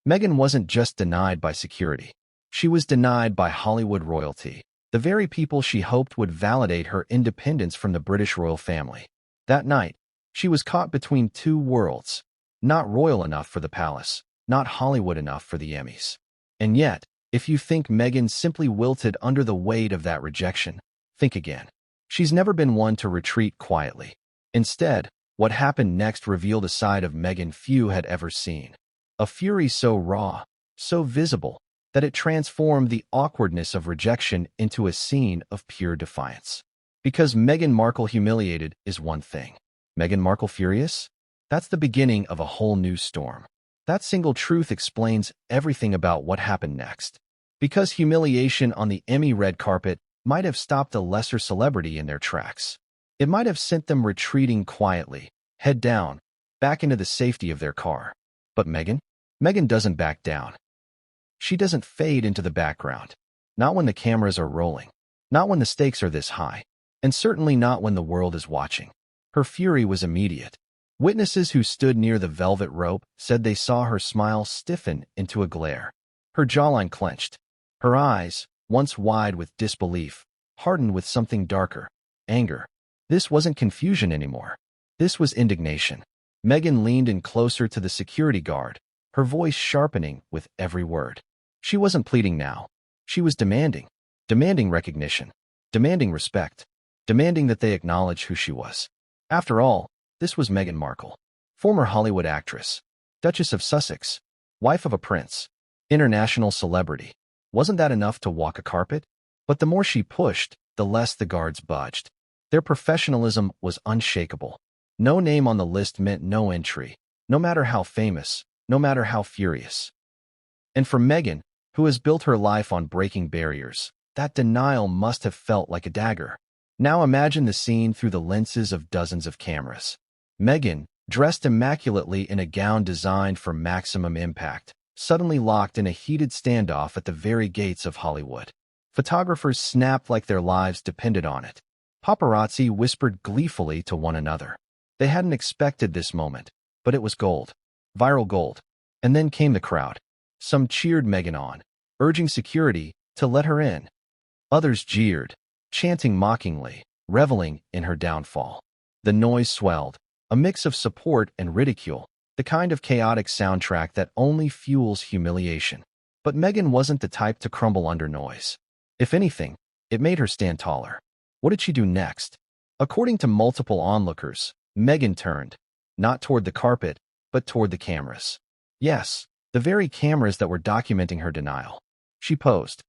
Meghan wasn't just denied by security. She was denied by Hollywood royalty, the very people she hoped would validate her independence from the British royal family. That night, she was caught between two worlds, not royal enough for the palace, not Hollywood enough for the Emmys. And yet, if you think Meghan simply wilted under the weight of that rejection, think again. She's never been one to retreat quietly. Instead, what happened next revealed a side of Meghan few had ever seen. A fury so raw, so visible, that it transformed the awkwardness of rejection into a scene of pure defiance. Because Meghan Markle humiliated is one thing. Meghan Markle furious? That's the beginning of a whole new storm. That single truth explains everything about what happened next. Because humiliation on the Emmy red carpet might have stopped a lesser celebrity in their tracks. It might have sent them retreating quietly, head down, back into the safety of their car. But Meghan? Meghan doesn't back down. She doesn't fade into the background. Not when the cameras are rolling. Not when the stakes are this high. And certainly not when the world is watching. Her fury was immediate. Witnesses who stood near the velvet rope said they saw her smile stiffen into a glare. Her jawline clenched. Her eyes, once wide with disbelief, hardened with something darker, anger. This wasn't confusion anymore. This was indignation. Meghan leaned in closer to the security guard, her voice sharpening with every word. She wasn't pleading now. She was demanding. Demanding recognition. Demanding respect. Demanding that they acknowledge who she was. After all, this was Meghan Markle, former Hollywood actress, Duchess of Sussex, wife of a prince, international celebrity. Wasn't that enough to walk a carpet? But the more she pushed, the less the guards budged. Their professionalism was unshakable. No name on the list meant no entry, no matter how famous, no matter how furious. And for Meghan, who has built her life on breaking barriers, that denial must have felt like a dagger. Now imagine the scene through the lenses of dozens of cameras. Meghan, dressed immaculately in a gown designed for maximum impact, suddenly locked in a heated standoff at the very gates of Hollywood. Photographers snapped like their lives depended on it. Paparazzi whispered gleefully to one another. They hadn't expected this moment, but it was gold. Viral gold. And then came the crowd. Some cheered Meghan on, urging security to let her in. Others jeered, chanting mockingly, reveling in her downfall. The noise swelled, a mix of support and ridicule, the kind of chaotic soundtrack that only fuels humiliation. But Meghan wasn't the type to crumble under noise. If anything, it made her stand taller. What did she do next? According to multiple onlookers, Meghan turned, not toward the carpet, but toward the cameras. Yes, the very cameras that were documenting her denial. She posed.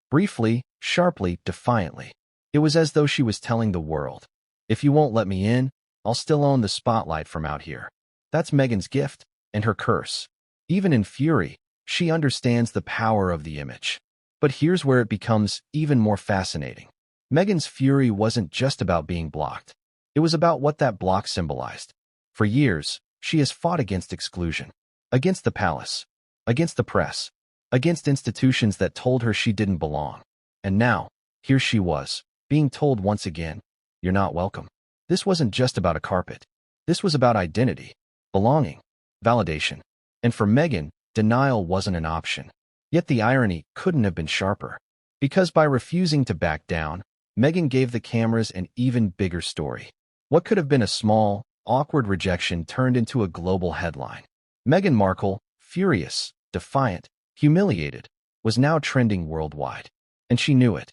Briefly, sharply, defiantly. It was as though she was telling the world, if you won't let me in, I'll still own the spotlight from out here. That's Meghan's gift and her curse. Even in fury, she understands the power of the image. But here's where it becomes even more fascinating. Meghan's fury wasn't just about being blocked. It was about what that block symbolized. For years, she has fought against exclusion, against the palace, against the press, against institutions that told her she didn't belong. And now, here she was, being told once again, "You're not welcome." This wasn't just about a carpet. This was about identity, belonging, validation. And for Meghan, denial wasn't an option. Yet the irony couldn't have been sharper. Because by refusing to back down, Meghan gave the cameras an even bigger story. What could have been a small, awkward rejection turned into a global headline. Meghan Markle, furious, defiant, humiliated, was now trending worldwide. And she knew it.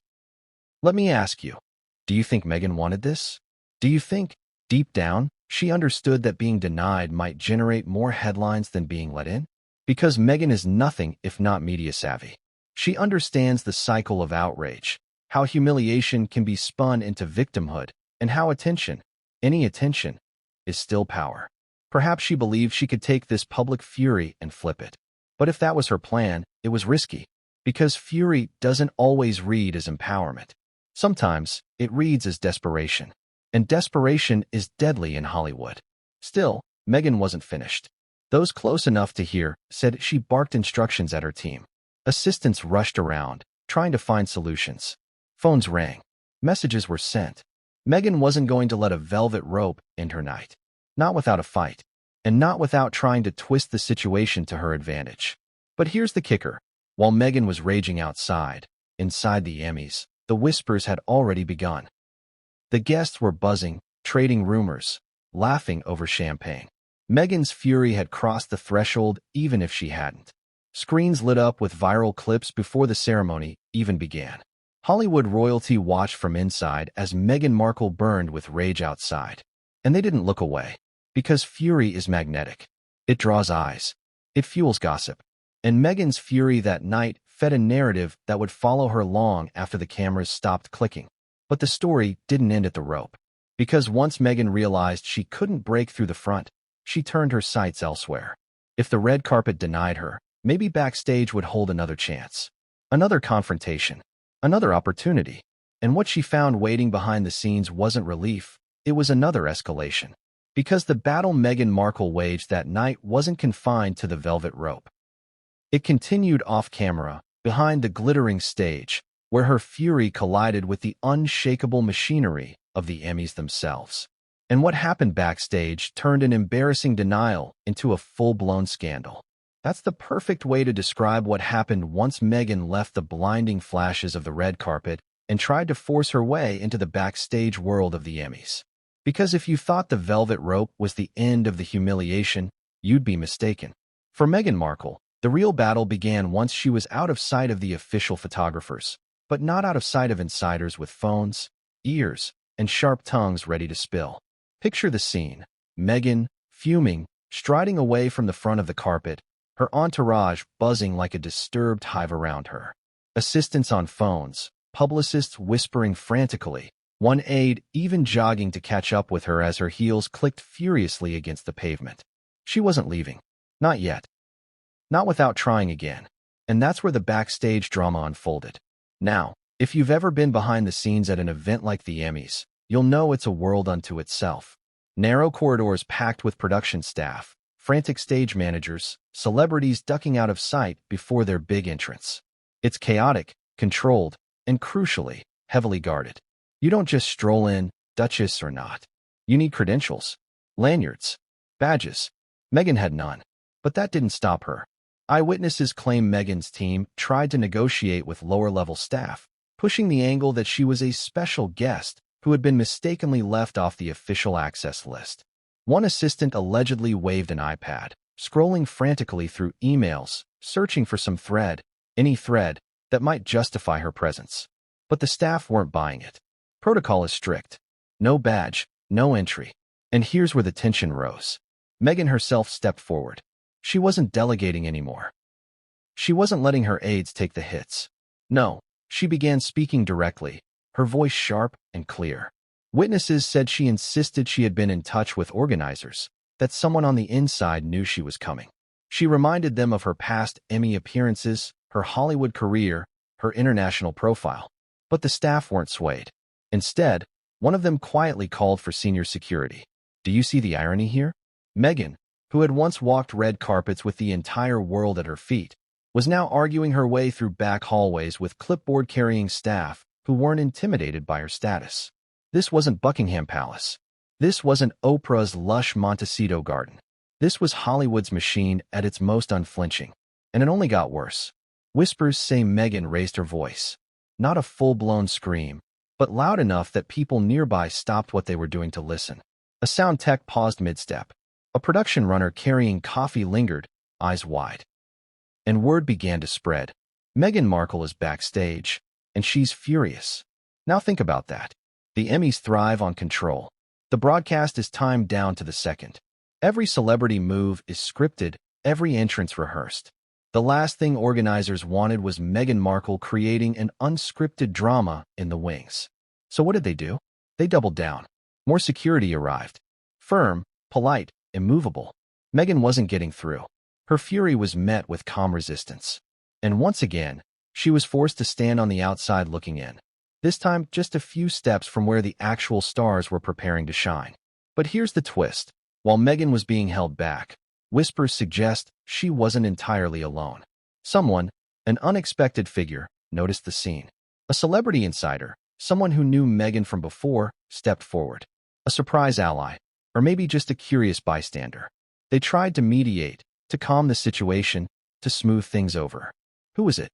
Let me ask you, do you think Meghan wanted this? Do you think, deep down, she understood that being denied might generate more headlines than being let in? Because Meghan is nothing if not media savvy. She understands the cycle of outrage, how humiliation can be spun into victimhood, and how attention, any attention, is still power. Perhaps she believed she could take this public fury and flip it. But if that was her plan, it was risky. Because fury doesn't always read as empowerment. Sometimes, it reads as desperation. And desperation is deadly in Hollywood. Still, Meghan wasn't finished. Those close enough to hear said she barked instructions at her team. Assistants rushed around, trying to find solutions. Phones rang. Messages were sent. Meghan wasn't going to let a velvet rope end her night. Not without a fight. And not without trying to twist the situation to her advantage. But here's the kicker. While Meghan was raging outside, inside the Emmys, the whispers had already begun. The guests were buzzing, trading rumors, laughing over champagne. Meghan's fury had crossed the threshold even if she hadn't. Screens lit up with viral clips before the ceremony even began. Hollywood royalty watched from inside as Meghan Markle burned with rage outside. And they didn't look away. Because fury is magnetic. It draws eyes. It fuels gossip. And Meghan's fury that night fed a narrative that would follow her long after the cameras stopped clicking. But the story didn't end at the rope. Because once Meghan realized she couldn't break through the front, she turned her sights elsewhere. If the red carpet denied her, maybe backstage would hold another chance. Another confrontation. Another opportunity. And what she found waiting behind the scenes wasn't relief, it was another escalation. Because the battle Meghan Markle waged that night wasn't confined to the velvet rope. It continued off-camera, behind the glittering stage, where her fury collided with the unshakable machinery of the Emmys themselves. And what happened backstage turned an embarrassing denial into a full-blown scandal. That's the perfect way to describe what happened once Meghan left the blinding flashes of the red carpet and tried to force her way into the backstage world of the Emmys. Because if you thought the velvet rope was the end of the humiliation, you'd be mistaken. For Meghan Markle, the real battle began once she was out of sight of the official photographers, but not out of sight of insiders with phones, ears, and sharp tongues ready to spill. Picture the scene. Meghan, fuming, striding away from the front of the carpet, her entourage buzzing like a disturbed hive around her. Assistants on phones, publicists whispering frantically, one aide even jogging to catch up with her as her heels clicked furiously against the pavement. She wasn't leaving. Not yet. Not without trying again. And that's where the backstage drama unfolded. Now, if you've ever been behind the scenes at an event like the Emmys, you'll know it's a world unto itself. Narrow corridors packed with production staff, frantic stage managers, celebrities ducking out of sight before their big entrance. It's chaotic, controlled, and crucially, heavily guarded. You don't just stroll in, duchess or not. You need credentials, lanyards, badges. Meghan had none. But that didn't stop her. Eyewitnesses claim Meghan's team tried to negotiate with lower-level staff, pushing the angle that she was a special guest who had been mistakenly left off the official access list. One assistant allegedly waved an iPad, scrolling frantically through emails, searching for some thread, any thread, that might justify her presence. But the staff weren't buying it. Protocol is strict. No badge, no entry. And here's where the tension rose. Meghan herself stepped forward. She wasn't delegating anymore. She wasn't letting her aides take the hits. No, she began speaking directly, her voice sharp and clear. Witnesses said she insisted she had been in touch with organizers, that someone on the inside knew she was coming. She reminded them of her past Emmy appearances, her Hollywood career, her international profile. But the staff weren't swayed. Instead, one of them quietly called for senior security. Do you see the irony here? Meghan, who had once walked red carpets with the entire world at her feet, was now arguing her way through back hallways with clipboard-carrying staff who weren't intimidated by her status. This wasn't Buckingham Palace. This wasn't Oprah's lush Montecito garden. This was Hollywood's machine at its most unflinching. And it only got worse. Whispers say Meghan raised her voice. Not a full-blown scream, but loud enough that people nearby stopped what they were doing to listen. A sound tech paused mid-step. A production runner carrying coffee lingered, eyes wide. And word began to spread. Meghan Markle is backstage, and she's furious. Now think about that. The Emmys thrive on control. The broadcast is timed down to the second. Every celebrity move is scripted, every entrance rehearsed. The last thing organizers wanted was Meghan Markle creating an unscripted drama in the wings. So what did they do? They doubled down. More security arrived. Firm, polite, immovable. Meghan wasn't getting through. Her fury was met with calm resistance. And once again, she was forced to stand on the outside looking in. This time, just a few steps from where the actual stars were preparing to shine. But here's the twist. While Meghan was being held back, whispers suggest she wasn't entirely alone. Someone, an unexpected figure, noticed the scene. A celebrity insider, someone who knew Meghan from before, stepped forward. A surprise ally, or maybe just a curious bystander. They tried to mediate, to calm the situation, to smooth things over. Who was it?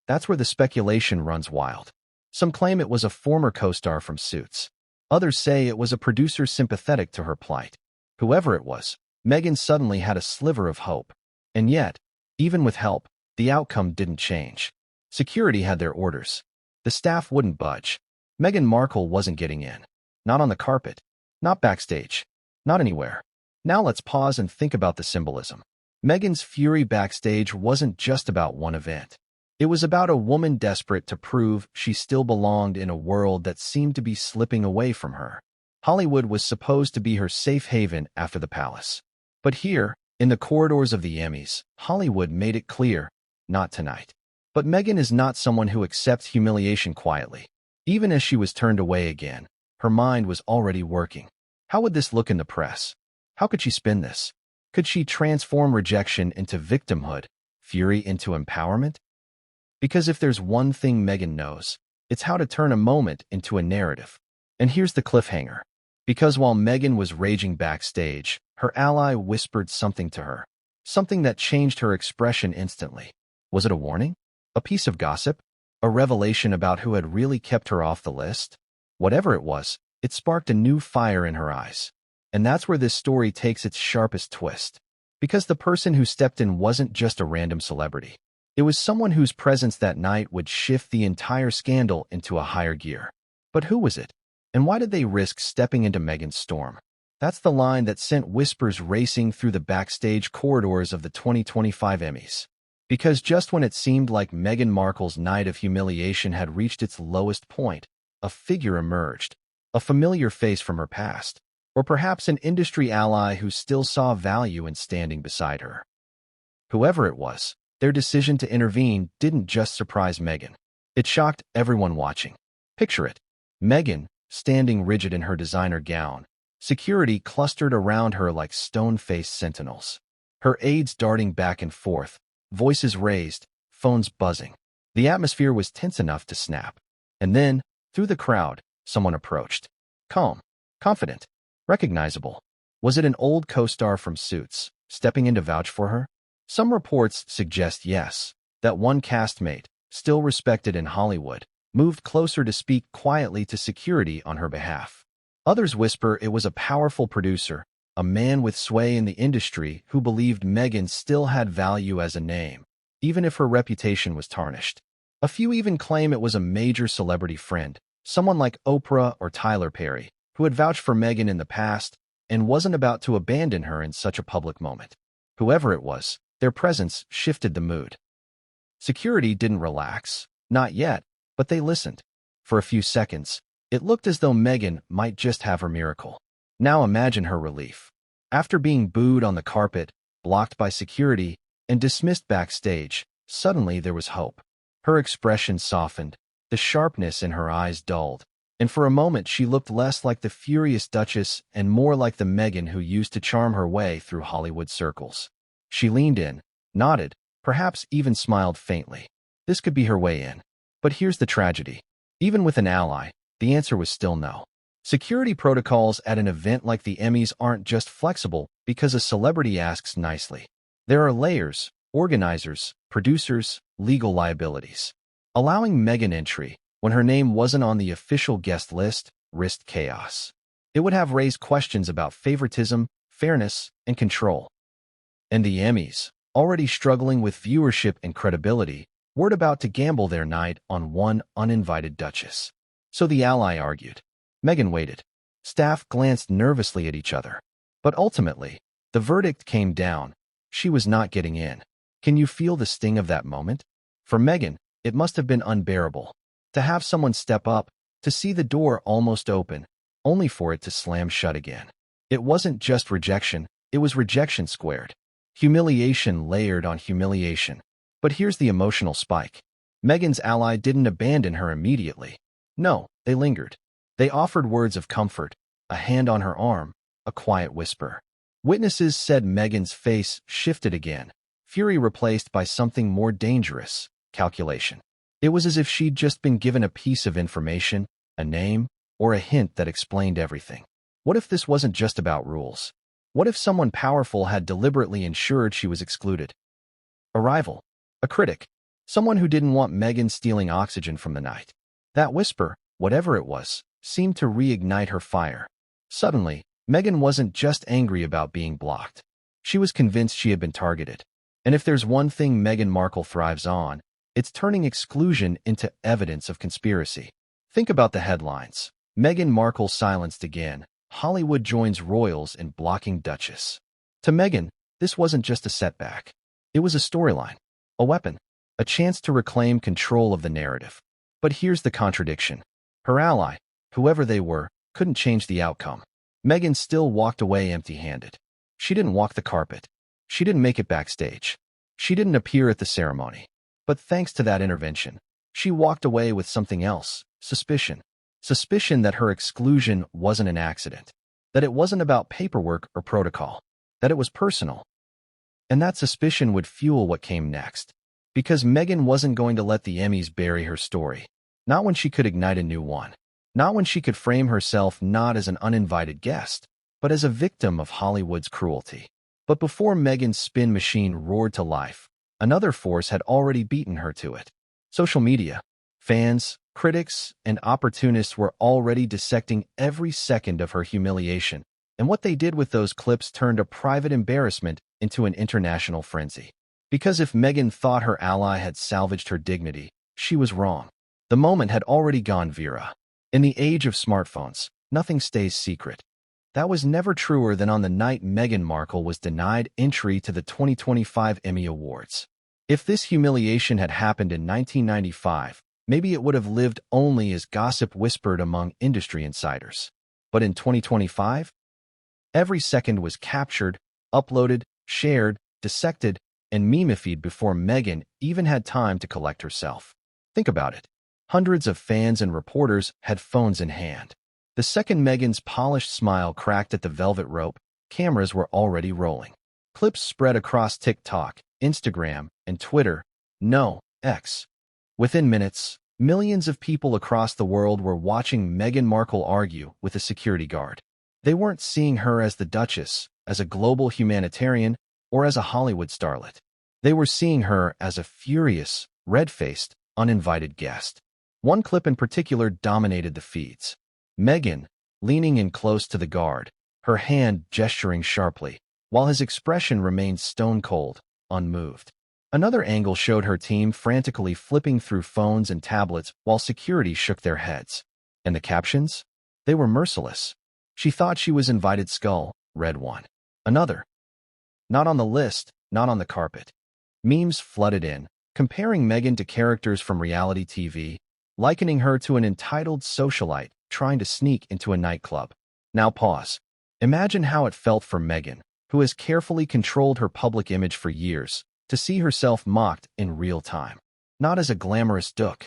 That's where the speculation runs wild. Some claim it was a former co-star from Suits. Others say it was a producer sympathetic to her plight. Whoever it was, Meghan suddenly had a sliver of hope. And yet, even with help, the outcome didn't change. Security had their orders. The staff wouldn't budge. Meghan Markle wasn't getting in. Not on the carpet. Not backstage. Not anywhere. Now let's pause and think about the symbolism. Meghan's fury backstage wasn't just about one event. It was about a woman desperate to prove she still belonged in a world that seemed to be slipping away from her. Hollywood was supposed to be her safe haven after the palace. But here, in the corridors of the Emmys, Hollywood made it clear, not tonight. But Meghan is not someone who accepts humiliation quietly. Even as she was turned away again, her mind was already working. How would this look in the press? How could she spin this? Could she transform rejection into victimhood, fury into empowerment? Because if there's one thing Meghan knows, it's how to turn a moment into a narrative. And here's the cliffhanger. Because while Meghan was raging backstage, her ally whispered something to her. Something that changed her expression instantly. Was it a warning? A piece of gossip? A revelation about who had really kept her off the list? Whatever it was, it sparked a new fire in her eyes. And that's where this story takes its sharpest twist. Because the person who stepped in wasn't just a random celebrity. It was someone whose presence that night would shift the entire scandal into a higher gear. But who was it? And why did they risk stepping into Meghan's storm? That's the line that sent whispers racing through the backstage corridors of the 2025 Emmys. Because just when it seemed like Meghan Markle's night of humiliation had reached its lowest point, a figure emerged. A familiar face from her past. Or perhaps an industry ally who still saw value in standing beside her. Whoever it was, their decision to intervene didn't just surprise Meghan. It shocked everyone watching. Picture it. Meghan, standing rigid in her designer gown, security clustered around her like stone-faced sentinels. Her aides darting back and forth, voices raised, phones buzzing. The atmosphere was tense enough to snap. And then, through the crowd, someone approached. Calm, confident, recognizable. Was it an old co-star from Suits, stepping in to vouch for her? Some reports suggest yes, that one castmate, still respected in Hollywood, moved closer to speak quietly to security on her behalf. Others whisper it was a powerful producer, a man with sway in the industry who believed Meghan still had value as a name, even if her reputation was tarnished. A few even claim it was a major celebrity friend, someone like Oprah or Tyler Perry, who had vouched for Meghan in the past and wasn't about to abandon her in such a public moment. Whoever it was, their presence shifted the mood. Security didn't relax, not yet, but they listened. For a few seconds, it looked as though Meghan might just have her miracle. Now imagine her relief. After being booed on the carpet, blocked by security, and dismissed backstage, suddenly there was hope. Her expression softened, the sharpness in her eyes dulled, and for a moment she looked less like the furious Duchess and more like the Meghan who used to charm her way through Hollywood circles. She leaned in, nodded, perhaps even smiled faintly. This could be her way in. But here's the tragedy. Even with an ally, the answer was still no. Security protocols at an event like the Emmys aren't just flexible because a celebrity asks nicely. There are layers, organizers, producers, legal liabilities. Allowing Meghan entry, when her name wasn't on the official guest list, risked chaos. It would have raised questions about favoritism, fairness, and control. And the Emmys, already struggling with viewership and credibility, weren't about to gamble their night on one uninvited Duchess. So the ally argued. Meghan waited. Staff glanced nervously at each other. But ultimately, the verdict came down. She was not getting in. Can you feel the sting of that moment? For Meghan, it must have been unbearable. To have someone step up, to see the door almost open, only for it to slam shut again. It wasn't just rejection, it was rejection squared. Humiliation layered on humiliation. But here's the emotional spike. Meghan's ally didn't abandon her immediately. No, they lingered. They offered words of comfort, a hand on her arm, a quiet whisper. Witnesses said Meghan's face shifted again, fury replaced by something more dangerous, calculation. It was as if she'd just been given a piece of information, a name, or a hint that explained everything. What if this wasn't just about rules? What if someone powerful had deliberately ensured she was excluded? A rival, a critic, someone who didn't want Meghan stealing oxygen from the night. That whisper, whatever it was, seemed to reignite her fire. Suddenly, Meghan wasn't just angry about being blocked. She was convinced she had been targeted. And if there's one thing Meghan Markle thrives on, it's turning exclusion into evidence of conspiracy. Think about the headlines. Meghan Markle silenced again. Hollywood joins royals in blocking Duchess. To Meghan, this wasn't just a setback. It was a storyline, a weapon, a chance to reclaim control of the narrative. But here's the contradiction. Her ally, whoever they were, couldn't change the outcome. Meghan still walked away empty-handed. She didn't walk the carpet. She didn't make it backstage. She didn't appear at the ceremony. But thanks to that intervention, she walked away with something else, suspicion. Suspicion that her exclusion wasn't an accident, that it wasn't about paperwork or protocol, that it was personal. And that suspicion would fuel what came next. Because Meghan wasn't going to let the Emmys bury her story. Not when she could ignite a new one. Not when she could frame herself not as an uninvited guest, but as a victim of Hollywood's cruelty. But before Meghan's spin machine roared to life, another force had already beaten her to it. Social media. Fans, critics, and opportunists were already dissecting every second of her humiliation, and what they did with those clips turned a private embarrassment into an international frenzy. Because if Meghan thought her ally had salvaged her dignity, she was wrong. The moment had already gone viral. In the age of smartphones, nothing stays secret. That was never truer than on the night Meghan Markle was denied entry to the 2025 Emmy Awards. If this humiliation had happened in 1995, maybe it would have lived only as gossip whispered among industry insiders. But in 2025, every second was captured, uploaded, shared, dissected, and memified before Meghan even had time to collect herself. Think about it. Hundreds of fans and reporters had phones in hand. The second Meghan's polished smile cracked at the velvet rope, cameras were already rolling. Clips spread across TikTok, Instagram, and Twitter. No, X. Within minutes, millions of people across the world were watching Meghan Markle argue with a security guard. They weren't seeing her as the Duchess, as a global humanitarian, or as a Hollywood starlet. They were seeing her as a furious, red-faced, uninvited guest. One clip in particular dominated the feeds. Meghan, leaning in close to the guard, her hand gesturing sharply, while his expression remained stone-cold, unmoved. Another angle showed her team frantically flipping through phones and tablets while security shook their heads. And the captions? They were merciless. She thought she was invited skull, read one. Another. Not on the list, not on the carpet. Memes flooded in, comparing Meghan to characters from reality TV, likening her to an entitled socialite trying to sneak into a nightclub. Now pause. Imagine how it felt for Meghan, who has carefully controlled her public image for years, to see herself mocked in real time. Not as a glamorous dook,